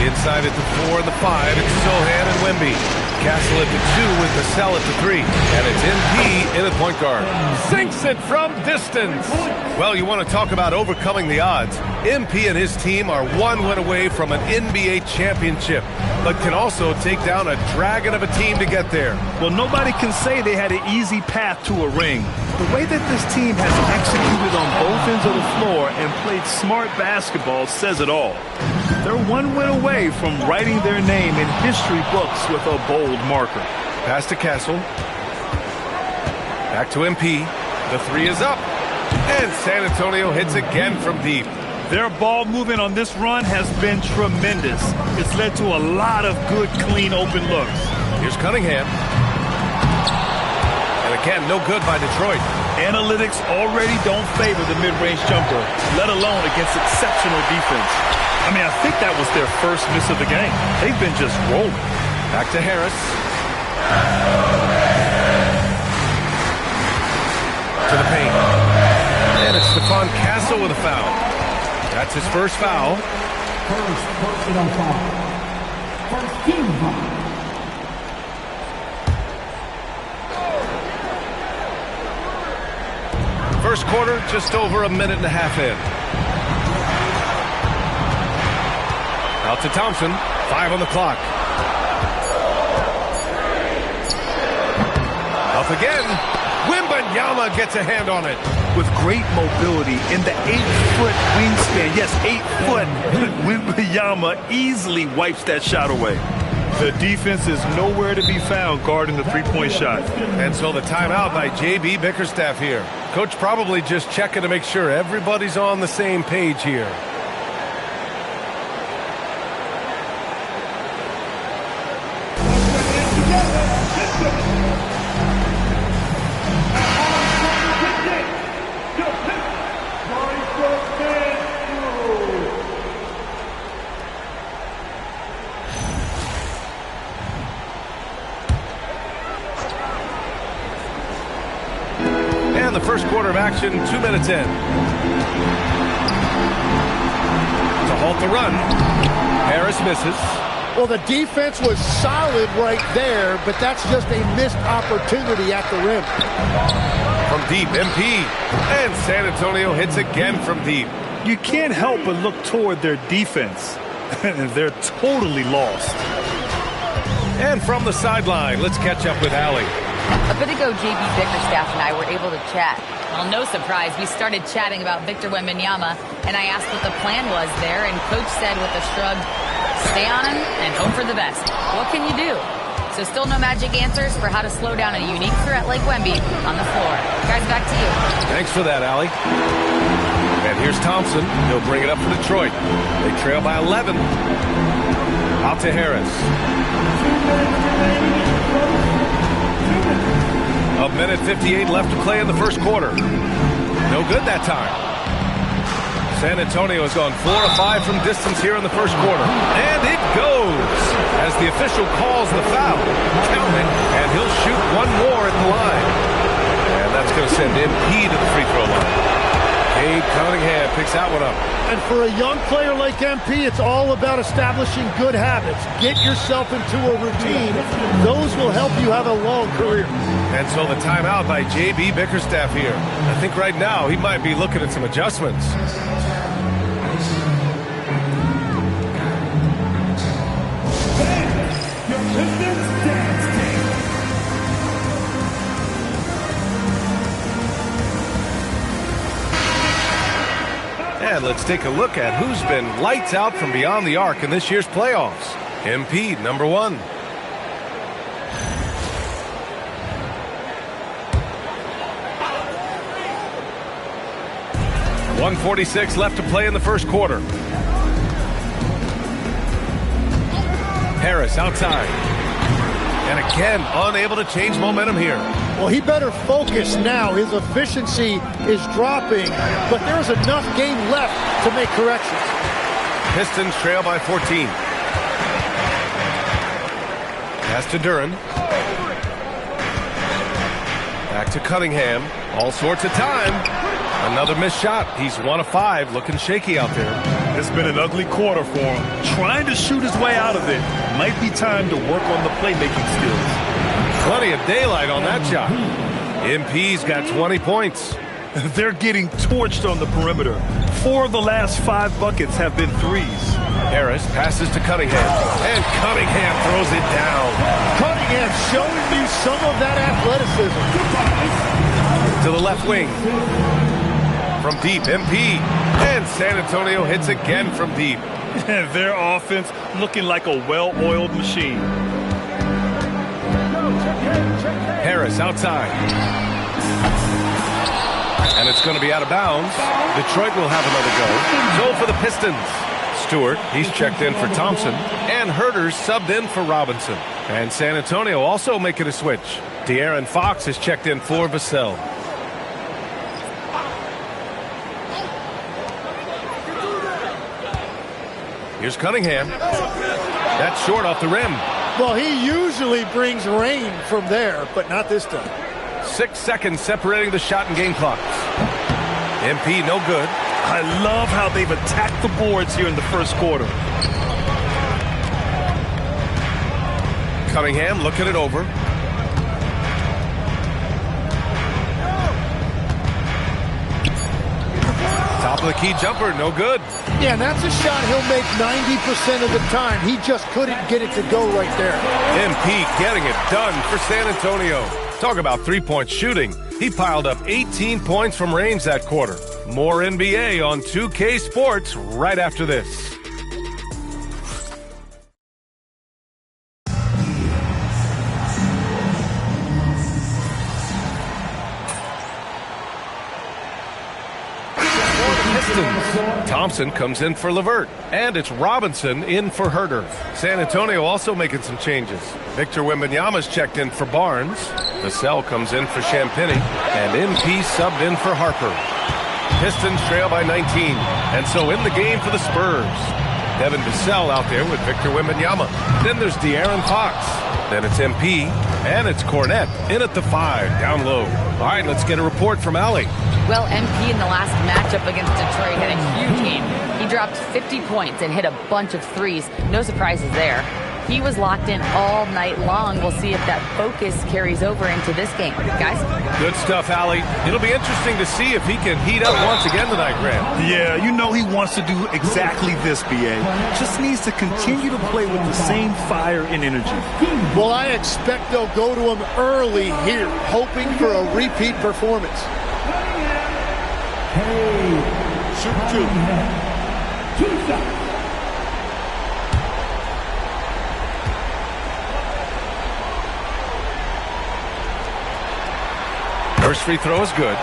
Inside at the 4 and the 5, it's Sohan and Wemby. Castle at the 2 with Vassell at the 3. And it's MP in the point guard. Sinks it from distance. Well, you want to talk about overcoming the odds. MP and his team are one win away from an NBA championship, but can also take down a dragon of a team to get there. Well, nobody can say they had an easy path to a ring. The way that this team has executed on both ends of the floor and played smart basketball says it all. They're one win away from writing their name in history books with a bold marker. Pass to Castle. Back to MP. The 3 is up. And San Antonio hits again from deep. Their ball movement on this run has been tremendous. It's led to a lot of good, clean, open looks. Here's Cunningham. And again, no good by Detroit. Analytics already don't favor the mid-range jumper, let alone against exceptional defense. I mean, I think that was their first miss of the game. They've been just rolling. Back to Harris. To the paint. And it's Stephon Castle with a foul. That's his first foul. First personal foul. First team foul. First quarter, just over a minute and a half in. Out to Thompson. 5 on the clock. Up again. Wembanyama gets a hand on it. With great mobility in the 8-foot wingspan. Yes, 8 foot. Wembanyama easily wipes that shot away. The defense is nowhere to be found guarding the three-point shot. And so the timeout by J.B. Bickerstaff here. Coach probably just checking to make sure everybody's on the same page here. The first quarter of action, 2 minutes in. To halt the run. Harris misses. Well, the defense was solid right there, but that's just a missed opportunity at the rim. From deep, MP. And San Antonio hits again from deep. You can't help but look toward their defense. They're totally lost. And from the sideline, let's catch up with Allie. A bit ago, J.B. Bickerstaff and I were able to chat. Well, no surprise, we started chatting about Victor Wembanyama, and I asked what the plan was there, and Coach said with a shrug, stay on him and hope for the best. What can you do? So still no magic answers for how to slow down a unique threat like Wemby on the floor. Guys, back to you. Thanks for that, Allie. And here's Thompson. He'll bring it up for Detroit. They trail by 11. Out to Harris. A minute 58 left to play in the first quarter. No good that time. San Antonio has gone 4 of 5 from distance here in the first quarter. And it goes as the official calls the foul. Counting, and he'll shoot one more at the line. And that's going to send MP to the free throw line. Cade Cunningham picks that one up. And for a young player like MP, it's all about establishing good habits. Get yourself into a routine. Those will help you have a long career. And so the timeout by J.B. Bickerstaff here. I think right now he might be looking at some adjustments. And let's take a look at who's been lights out from beyond the arc in this year's playoffs. MP, number 1. .146 left to play in the first quarter. Harris outside. And again, unable to change momentum here. Well, he better focus now. His efficiency is dropping, but there's enough game left to make corrections. Pistons trail by 14. Pass to Duren. Back to Cunningham. All sorts of time. Another missed shot. He's 1 of 5, looking shaky out there. It's been an ugly quarter for him. Trying to shoot his way out of it. Might be time to work on the playmaking skills. Plenty of daylight on that shot. MP's got 20 points. They're getting torched on the perimeter. 4 of the last 5 buckets have been threes. Harris passes to Cunningham. And Cunningham throws it down. Cunningham showing you some of that athleticism. To the left wing. From deep, MP. And San Antonio hits again from deep. Their offense looking like a well-oiled machine. Harris outside. And it's going to be out of bounds. Detroit will have another go. So for the Pistons. Stewart, he's checked in for Thompson. And Herter's subbed in for Robinson. And San Antonio also making a switch. De'Aaron Fox has checked in for Vassell. Here's Cunningham. That's short off the rim. Well, he usually brings rain from there, but not this time. 6 seconds separating the shot and game clocks. MP no good. I love how they've attacked the boards here in the first quarter. Cunningham looking it over. up with a key jumper, no good. Yeah, and that's a shot he'll make 90% of the time. He just couldn't get it to go right there. MP getting it done for San Antonio. Talk about three-point shooting. He piled up 18 points from range that quarter. More NBA on 2K Sports right after this. Thompson comes in for LeVert, and it's Robinson in for Herter. San Antonio also making some changes. Victor Wembanyama's checked in for Barnes. Vassell comes in for Champagny, and MP subbed in for Harper. Pistons trail by 19, and so in the game for the Spurs. Devin Vassell out there with Victor Wembanyama. Then there's De'Aaron Fox. Then it's MP, and it's Cornette in at the 5, down low. All right, let's get a report from Allie. Well, MP in the last matchup against Detroit had a huge game. He dropped 50 points and hit a bunch of threes. No surprises there. He was locked in all night long. We'll see if that focus carries over into this game. Guys? Good stuff, Allie. It'll be interesting to see if he can heat up once again tonight, Graham. Yeah, you know he wants to do exactly this, BA. Just needs to continue to play with the same fire and energy. Well, I expect they'll go to him early here, hoping for a repeat performance. Shoot two. Two shots. First free throw is good.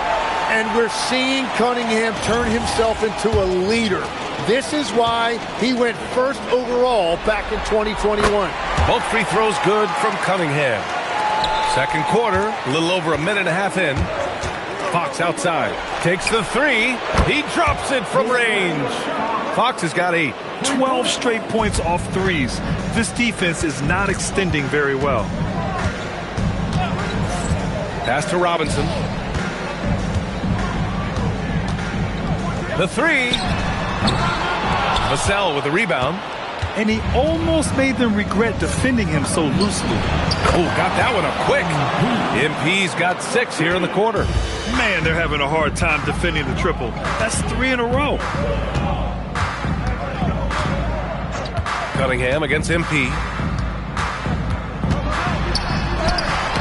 And we're seeing Cunningham turn himself into a leader. This is why he went first overall back in 2021. Both free throws good from Cunningham. Second quarter, a little over a minute and a half in. Fox outside. Takes the three. He drops it from range. Fox has got 12 straight points off threes. This defense is not extending very well. Pass to Robinson. The three. Vassell with the rebound. And he almost made them regret defending him so loosely. Oh, got that one up quick. MP's got 6 here in the quarter. Man, they're having a hard time defending the triple. That's 3 in a row. Cunningham against MP.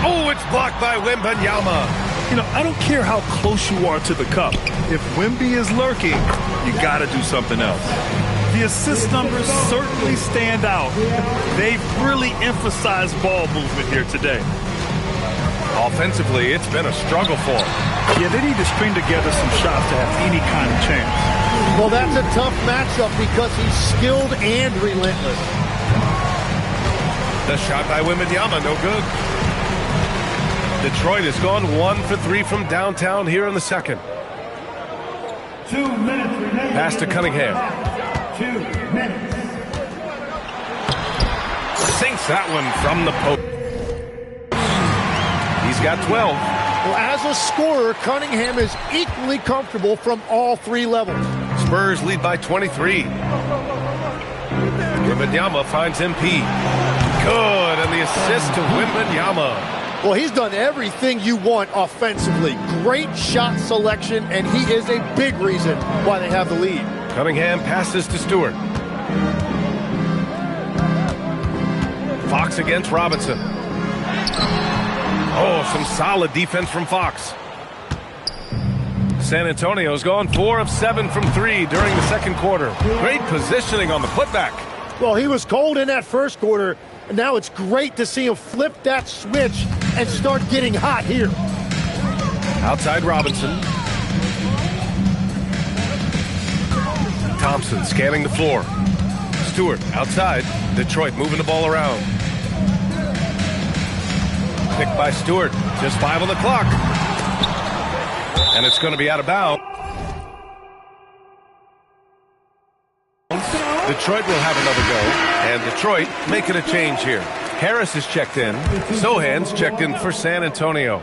Oh, it's blocked by Wembanyama. You know, I don't care how close you are to the cup. If Wemby is lurking, you got to do something else. The assist numbers certainly stand out. They've really emphasized ball movement here today. Offensively, it's been a struggle for them. Yeah, they need to string together some shots to have any kind of chance. Well, that's a tough matchup because he's skilled and relentless. The shot by Wembanyama, no good. Detroit has gone 1 for 3 from downtown here in the second. 2 minutes remaining. Pass to Cunningham. 2 minutes. Sinks that one from the post. He's got 12. Well, as a scorer, Cunningham is equally comfortable from all 3 levels. Spurs lead by 23. Wembanyama finds MP. Good, and the assist to Wembanyama. Well, he's done everything you want offensively. Great shot selection, and he is a big reason why they have the lead. Cunningham passes to Stewart. Fox against Robinson. Oh, some solid defense from Fox. San Antonio's gone 4 of 7 from 3 during the second quarter. Great positioning on the putback. Well, he was cold in that first quarter, and now it's great to see him flip that switch and start getting hot here. Outside Robinson. Thompson scanning the floor. Stewart outside. Detroit moving the ball around. Picked by Stewart. Just 5 on the clock. And it's going to be out of bounds. Detroit will have another go. And Detroit making a change here. Harris is checked in. Sohan's checked in for San Antonio.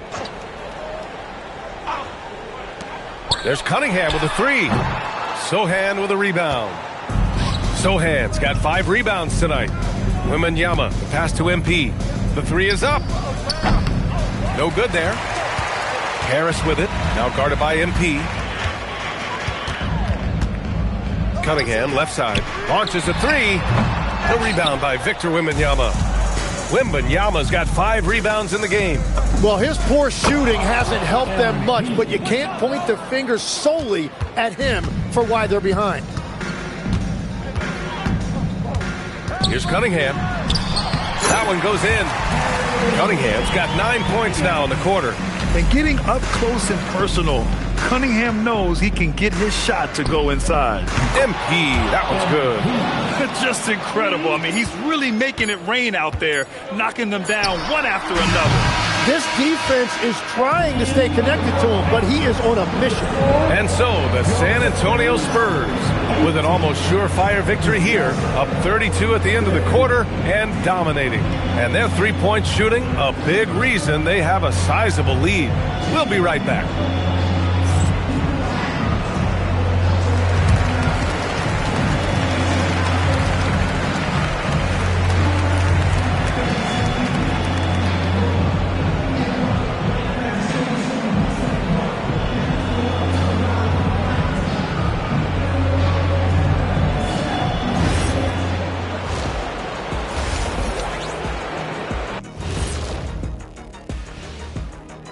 There's Cunningham with a 3. Sohan with a rebound. Sohan's got 5 rebounds tonight. Wembanyama, the pass to MP. The 3 is up. No good there. Harris with it. Now guarded by MP. Cunningham, left side, launches a three. The rebound by Victor Wembanyama. Wembanyama's got 5 rebounds in the game. Well, his poor shooting hasn't helped them much, but you can't point the finger solely at him for why they're behind. Here's Cunningham. That one goes in. Cunningham's got 9 points now in the quarter. And getting up close and personal, Cunningham knows he can get his shot to go inside. MP, that one's good. Just incredible. I mean, he's really making it rain out there, knocking them down one after another. This defense is trying to stay connected to him, but he is on a mission. And so the San Antonio Spurs, with an almost surefire victory here, up 32 at the end of the quarter and dominating. And their three-point shooting, a big reason they have a sizable lead. We'll be right back.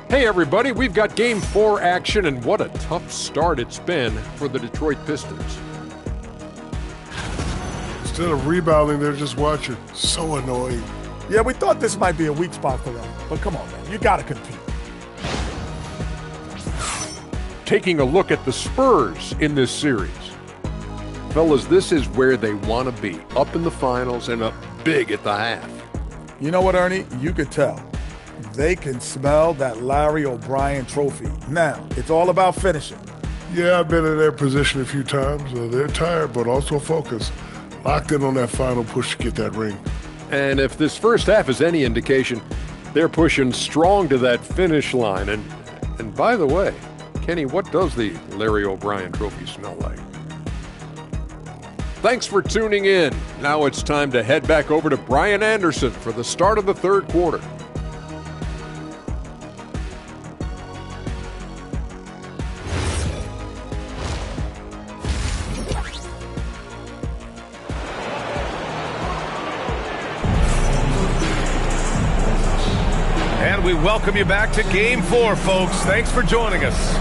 Hey everybody, we've got Game 4 action, and what a tough start it's been for the Detroit Pistons. Instead of rebounding, they're just watching. So annoying. Yeah, we thought this might be a weak spot for them, but come on, man, you gotta compete. Taking a look at the Spurs in this series. Fellas, this is where they want to be, up in the finals and up big at the half. You know what, Ernie? You could tell. They can smell that Larry O'Brien trophy. Now, it's all about finishing. Yeah, I've been in their position a few times. They're tired, but also focused. Locked in on that final push to get that ring. And if this first half is any indication, they're pushing strong to that finish line. And by the way, Kenny, what does the Larry O'Brien trophy smell like? Thanks for tuning in. Now it's time to head back over to Brian Anderson for the start of the third quarter. We welcome you back to Game 4, folks. Thanks for joining us.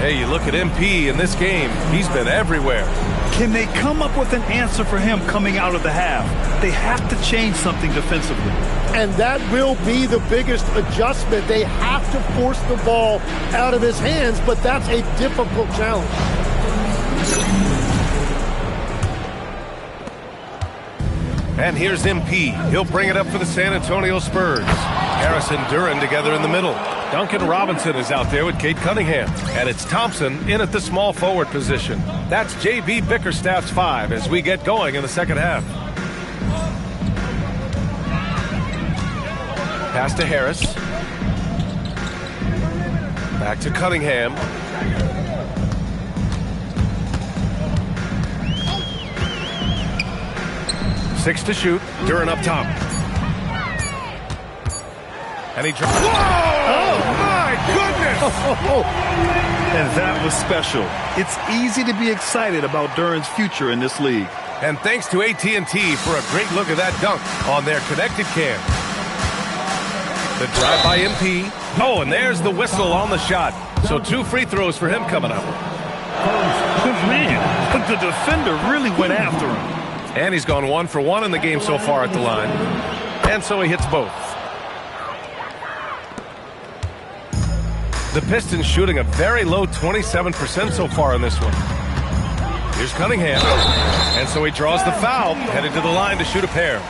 Hey, you look at MP in this game. He's been everywhere. Can they come up with an answer for him coming out of the half? They have to change something defensively. And that will be the biggest adjustment. They have to force the ball out of his hands, but that's a difficult challenge. And here's MP. He'll bring it up for the San Antonio Spurs. Harris and Duren together in the middle. Duncan Robinson is out there with Cade Cunningham. And it's Thompson in at the small forward position. That's J.B. Bickerstaff's 5 as we get going in the second half. Pass to Harris. Back to Cunningham. Six to shoot. Duren up top. And he drops. Whoa! Oh, my goodness! And that was special. It's easy to be excited about Duren's future in this league. And thanks to AT&T for a great look at that dunk on their connected cam. The drive by MP. Oh, and there's the whistle on the shot. So 2 free throws for him coming up. Man, but the defender really went after him. And he's gone 1 for 1 in the game so far at the line. And so he hits both. The Pistons shooting a very low 27% so far in this one. Here's Cunningham. And so he draws the foul, headed to the line to shoot a pair.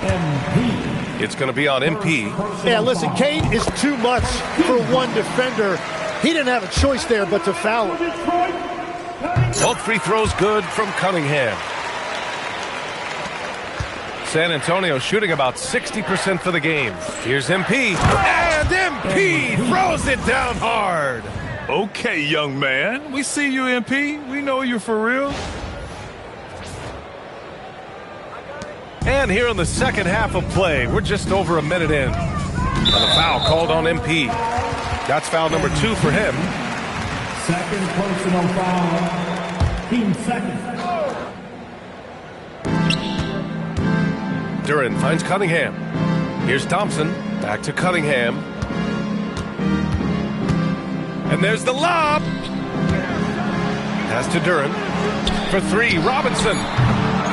It's going to be on MP. Yeah, listen, Cade is too much for one defender. He didn't have a choice there but to foul him. Both free throws good from Cunningham. San Antonio shooting about 60% for the game. Here's MP. And MP throws it down hard. Okay, young man. We see you, MP. We know you're for real. And here in the second half of play, we're just over a minute in. And the foul called on MP. That's foul number 2 for him. Second personal foul. Team second. Duran finds Cunningham. Here's Thompson. Back to Cunningham. And there's the lob. Pass to Duran. For three, Robinson.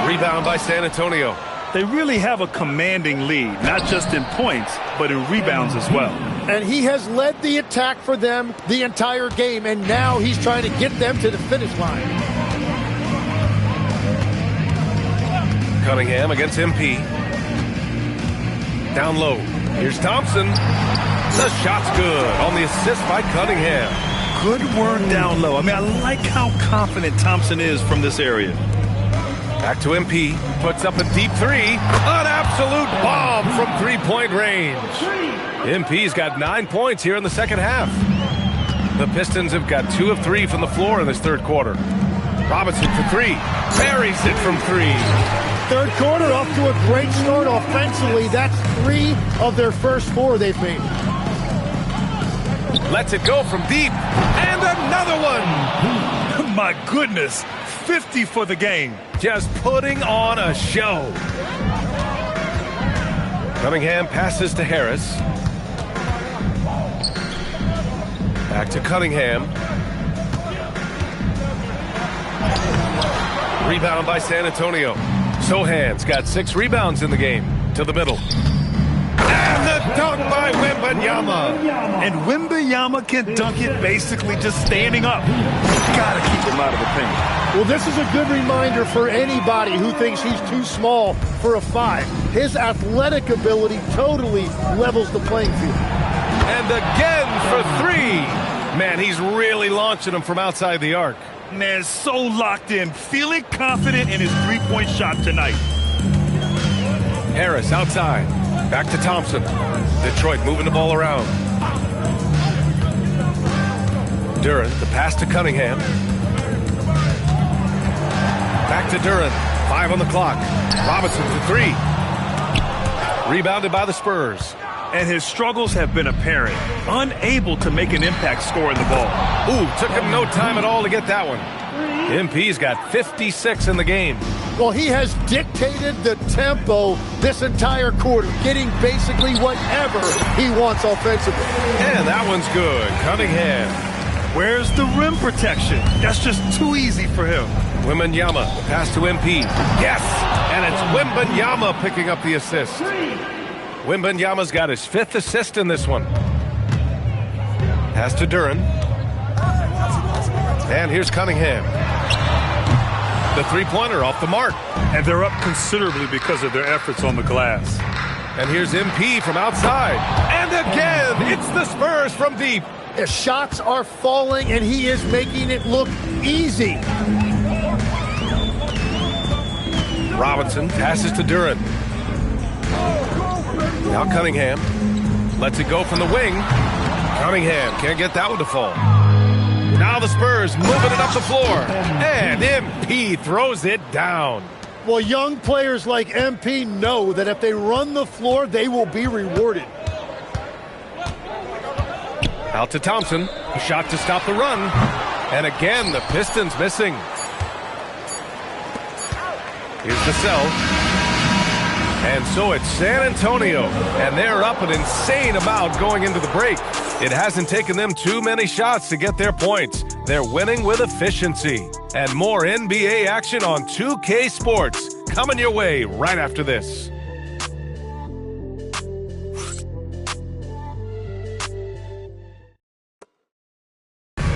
Rebound by San Antonio. They really have a commanding lead, not just in points, but in rebounds as well. And he has led the attack for them the entire game, and now he's trying to get them to the finish line. Cunningham against MP. Down low. Here's Thompson. The shot's good on the assist by Cunningham. Good work down low. I mean, I like how confident Thompson is from this area. Back to MP. Puts up a deep three. An absolute bomb from three-point range. MP's got 9 points here in the second half. The Pistons have got 2 of 3 from the floor in this third quarter. Robinson for three. Buries it from three. Third quarter off to a great start offensively. That's 3 of their first 4 they've made. Lets it go from deep. And another one. My goodness. 50 for the game. Just putting on a show. Cunningham passes to Harris. Back to Cunningham. Rebound by San Antonio. Sohan's got 6 rebounds in the game. To the middle. And the dunk by Wembanyama. And Wembanyama can dunk it basically just standing up. Gotta keep him out of the paint. Well, this is a good reminder for anybody who thinks he's too small for a 5. His athletic ability totally levels the playing field. And again for 3. Man, he's really launching them from outside the arc. Man, so locked in, feeling confident in his three-point shot tonight. Harris outside. Back to Thompson. Detroit moving the ball around. Duran, the pass to Cunningham. Back to Duran. 5 on the clock. Robinson for 3. Rebounded by the Spurs. And his struggles have been apparent. Unable to make an impact scoring the ball. Ooh, took him no time at all to get that one. MP's got 56 in the game. Well, he has dictated the tempo this entire quarter, getting basically whatever he wants offensively. And that one's good. Cunningham. Where's the rim protection? That's just too easy for him. Wembanyama, pass to MP. Yes! And it's Wembanyama picking up the assist. Wembanyama's got his 5th assist in this one. Pass to Duran. And here's Cunningham. The three-pointer off the mark. And they're up considerably because of their efforts on the glass. And here's MP from outside. And again, it's the Spurs from deep. The shots are falling, and he is making it look easy. Robinson passes to Duran. Now Cunningham lets it go from the wing. Cunningham can't get that one to fall. Now the Spurs moving it up the floor. And MP throws it down. Well, young players like MP know that if they run the floor, they will be rewarded. Out to Thompson. A shot to stop the run. And again, the Pistons missing. Here's the cell. And so it's San Antonio, and they're up an insane amount going into the break. It hasn't taken them too many shots to get their points. They're winning with efficiency. And more NBA action on 2K Sports coming your way right after this.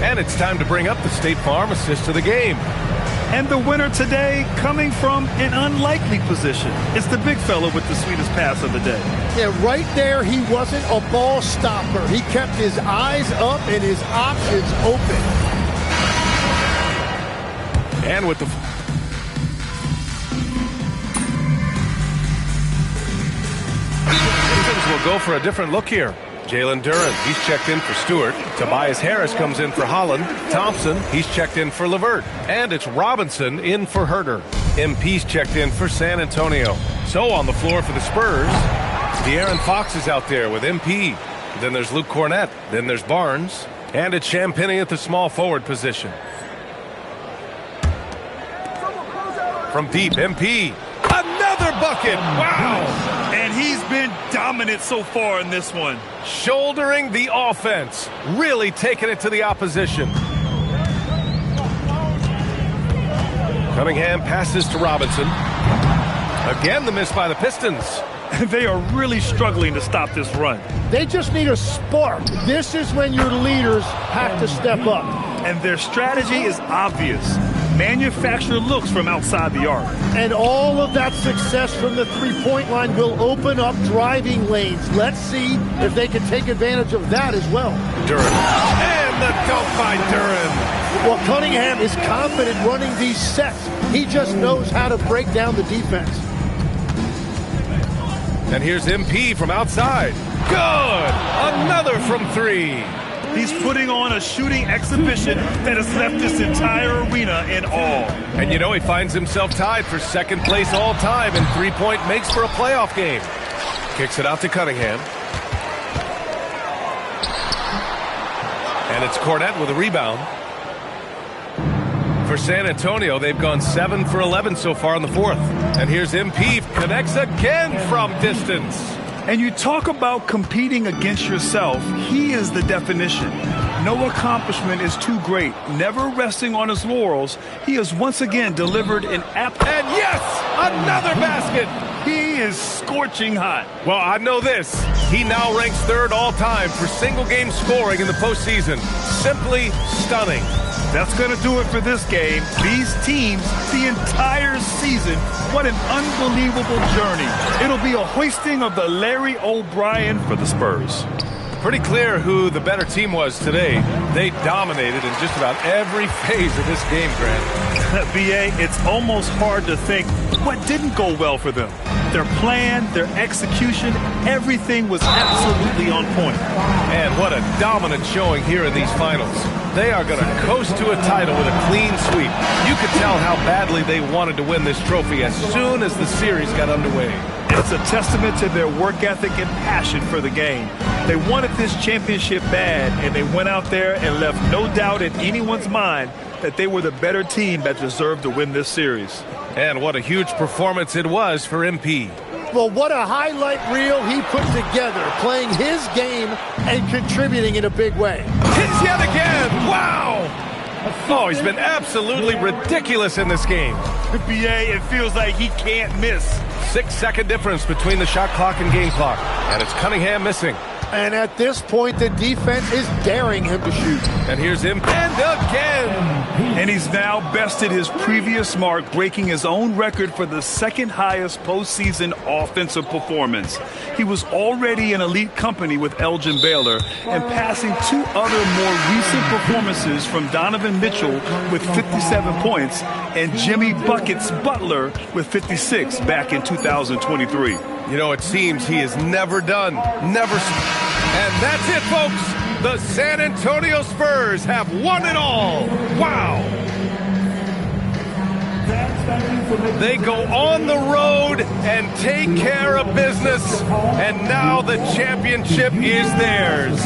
And it's time to bring up the State Farm assist of the game. And the winner today coming from an unlikely position. It's the big fella with the sweetest pass of the day. Yeah, right there, he wasn't a ball stopper. He kept his eyes up and his options open. And with the... We'll go for a different look here. Jalen Duran, he's checked in for Stewart. Tobias Harris comes in for Holland. Thompson, he's checked in for LeVert. And it's Robinson in for Herter. MP's checked in for San Antonio. So on the floor for the Spurs, De'Aaron Fox is out there with MP. Then there's Luke Cornett. Then there's Barnes. And it's Champagnie at the small forward position. From deep, MP. Another Another bucket. Wow. And he's been dominant so far in this one. Shouldering the offense. Really taking it to the opposition. Cunningham passes to Robinson. Again, the miss by the Pistons. They are really struggling to stop this run. They just need a spark. This is when your leaders have to step up. And their strategy is obvious. Manufacture looks from outside the arc. And all of that success from the three-point line will open up driving lanes. Let's see if they can take advantage of that as well. Duren. And the dunk by Duren. Well, Cunningham is confident running these sets. He just knows how to break down the defense. And here's MP from outside. Good! Another from three. He's putting on a shooting exhibition that has left this entire arena in awe. And you know, he finds himself tied for second place all time in three-point makes for a playoff game. Kicks it out to Cunningham. And it's Cornette with a rebound. For San Antonio, they've gone 7 for 11 so far in the fourth. And here's MP, connects again from distance. And you talk about competing against yourself, he is the definition. No accomplishment is too great. Never resting on his laurels, he has once again delivered an And yes, another basket. He is scorching hot. Well, I know this. He now ranks third all time for single-game scoring in the postseason. Simply stunning. That's going to do it for this game. These teams, the entire season, what an unbelievable journey. It'll be a hoisting of the Larry O'Brien for the Spurs. Pretty clear who the better team was today. They dominated in just about every phase of this game, Grant. BA, it's almost hard to think what didn't go well for them. Their plan, their execution, everything was absolutely on point. And what a dominant showing here in these finals. They are going to coast to a title with a clean sweep. You could tell how badly they wanted to win this trophy as soon as the series got underway. It's a testament to their work ethic and passion for the game. They wanted this championship bad, and they went out there and left no doubt in anyone's mind that they were the better team that deserved to win this series. And what a huge performance it was for MP. Well, what a highlight reel he put together, playing his game and contributing in a big way. Hits yet again! Wow! Oh, he's been absolutely ridiculous in this game. BA, it feels like he can't miss. 6-second difference between the shot clock and game clock. And it's Cunningham missing. And at this point, the defense is daring him to shoot. And here's him, and again! And he's now bested his previous mark, breaking his own record for the second highest postseason offensive performance. He was already in elite company with Elgin Baylor and passing two other more recent performances from Donovan Mitchell with 57 points and Jimmy Buckets Butler with 56 back in 2023. You know, it seems he is never done. Never. And that's it, folks. The San Antonio Spurs have won it all. Wow. They go on the road and take care of business. And now the championship is theirs.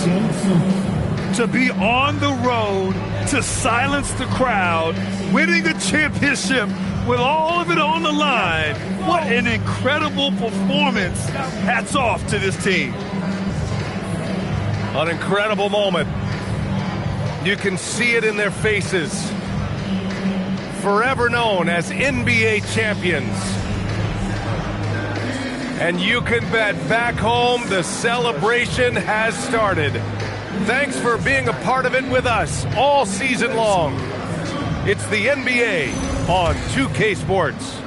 To be on the road, to silence the crowd, winning a championship with all of it on the line. What an incredible performance. Hats off to this team. An incredible moment. You can see it in their faces. Forever known as NBA champions. And you can bet back home the celebration has started. Thanks for being a part of it with us all season long. It's the NBA on 2K Sports.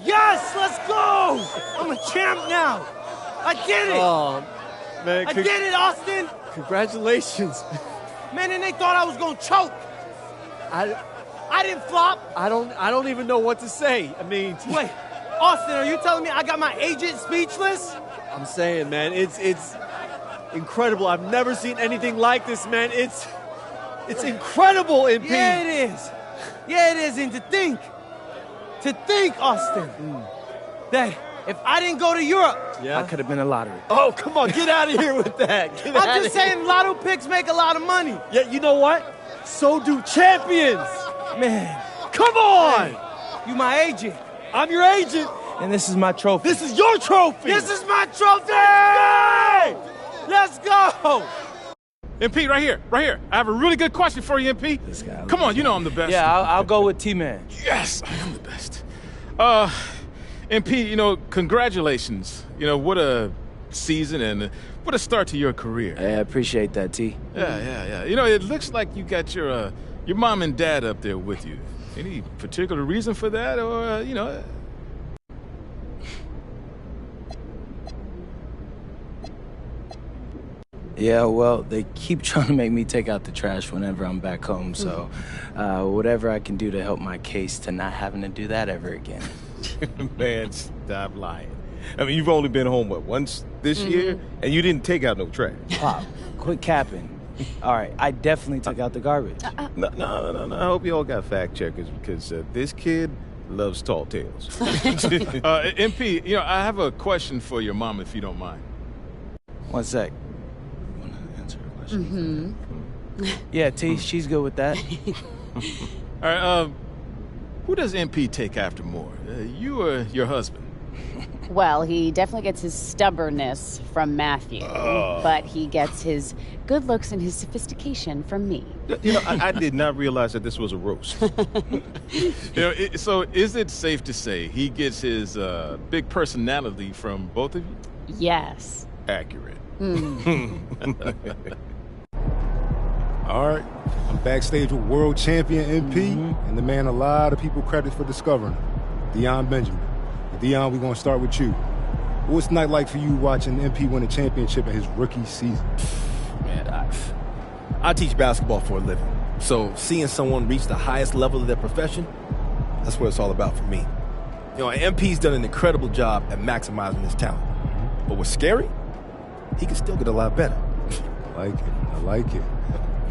Yes, let's go! I'm a champ now. I did it. Oh, man. I did it, Austin. Congratulations. Man, and they thought I was gonna choke. I didn't flop. I don't even know what to say. I mean, wait, Austin, are you telling me I got my agent speechless? I'm saying, man, it's incredible. I've never seen anything like this, man. It's incredible, MP. Yeah, it is. Yeah, it is. And to think, Austin, that if I didn't go to Europe, I could have been a lottery. Oh, come on, get out of here with that. I'm just saying, lotto picks make a lot of money. Yeah, you know what? So do champions. Man, come on. Hey, you my agent. I'm your agent. And this is my trophy. This is your trophy. This is my trophy. Let's go. MP, right here. I have a really good question for you, MP. Come on, you know I'm the best. Yeah, I'll go with T-Man. Yes, I am the best. MP, congratulations. What a season and what a start to your career. I appreciate that, T. Yeah. It looks like you got your mom and dad up there with you. Any particular reason for that, or Yeah, well, they keep trying to make me take out the trash whenever I'm back home, so whatever I can do to help my case to not having to do that ever again. Man, stop lying. I mean, you've only been home, once this year? And you didn't take out no trash. Pop, quit capping. All right, I definitely took out the garbage. No. I hope you all got fact checkers because this kid loves tall tales. MP, I have a question for your mom, if you don't mind. 1 sec. Yeah, T, she's good with that. All right, who does MP take after more, you or your husband? Well, he definitely gets his stubbornness from Matthew, but he gets his good looks and his sophistication from me. I did not realize that this was a roast. So is it safe to say he gets his big personality from both of you? Yes. Accurate. All right, I'm backstage with world champion MP and the man a lot of people credit for discovering, Dion Benjamin. And Dion, we're going to start with you. What's the night like for you watching MP win a championship in his rookie season? Man, I teach basketball for a living, so seeing someone reach the highest level of their profession, that's what it's all about for me. MP's done an incredible job at maximizing his talent. But what's scary, he can still get a lot better. I like it.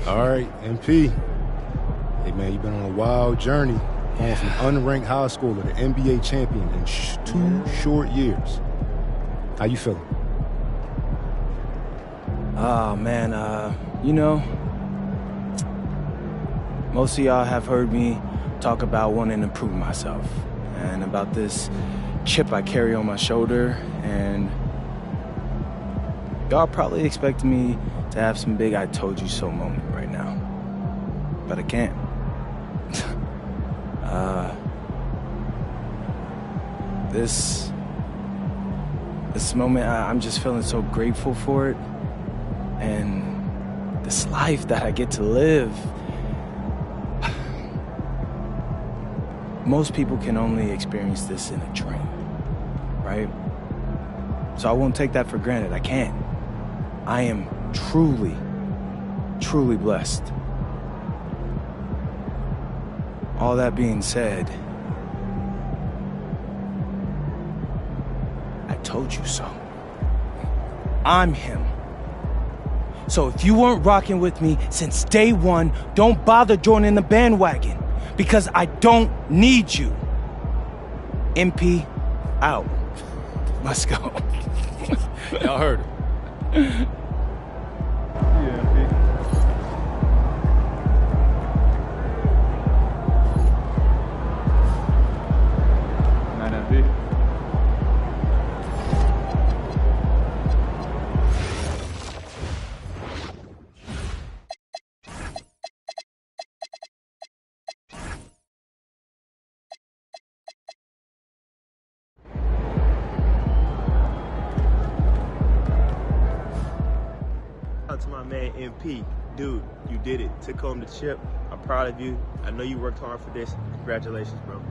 All right, MP. Hey, man, you've been on a wild journey. Going from unranked high schooler to NBA champion in 2 short years. How you feeling? Oh, man, most of y'all have heard me talk about wanting to prove myself and about this chip I carry on my shoulder, and y'all probably expect me to have some big I told you so moment right now, but I can't. This moment, I'm just feeling so grateful for it, and this life that I get to live. Most people can only experience this in a dream, right? So I won't take that for granted. I can't. I am truly, truly blessed. All that being said, I told you so. I'm him. So if you weren't rocking with me since day one, don't bother joining the bandwagon, because I don't need you. MP, out. Let's go. Y'all heard it. To my man MP, dude, you did it. Took home the chip. I'm proud of you. I know you worked hard for this. Congratulations, bro.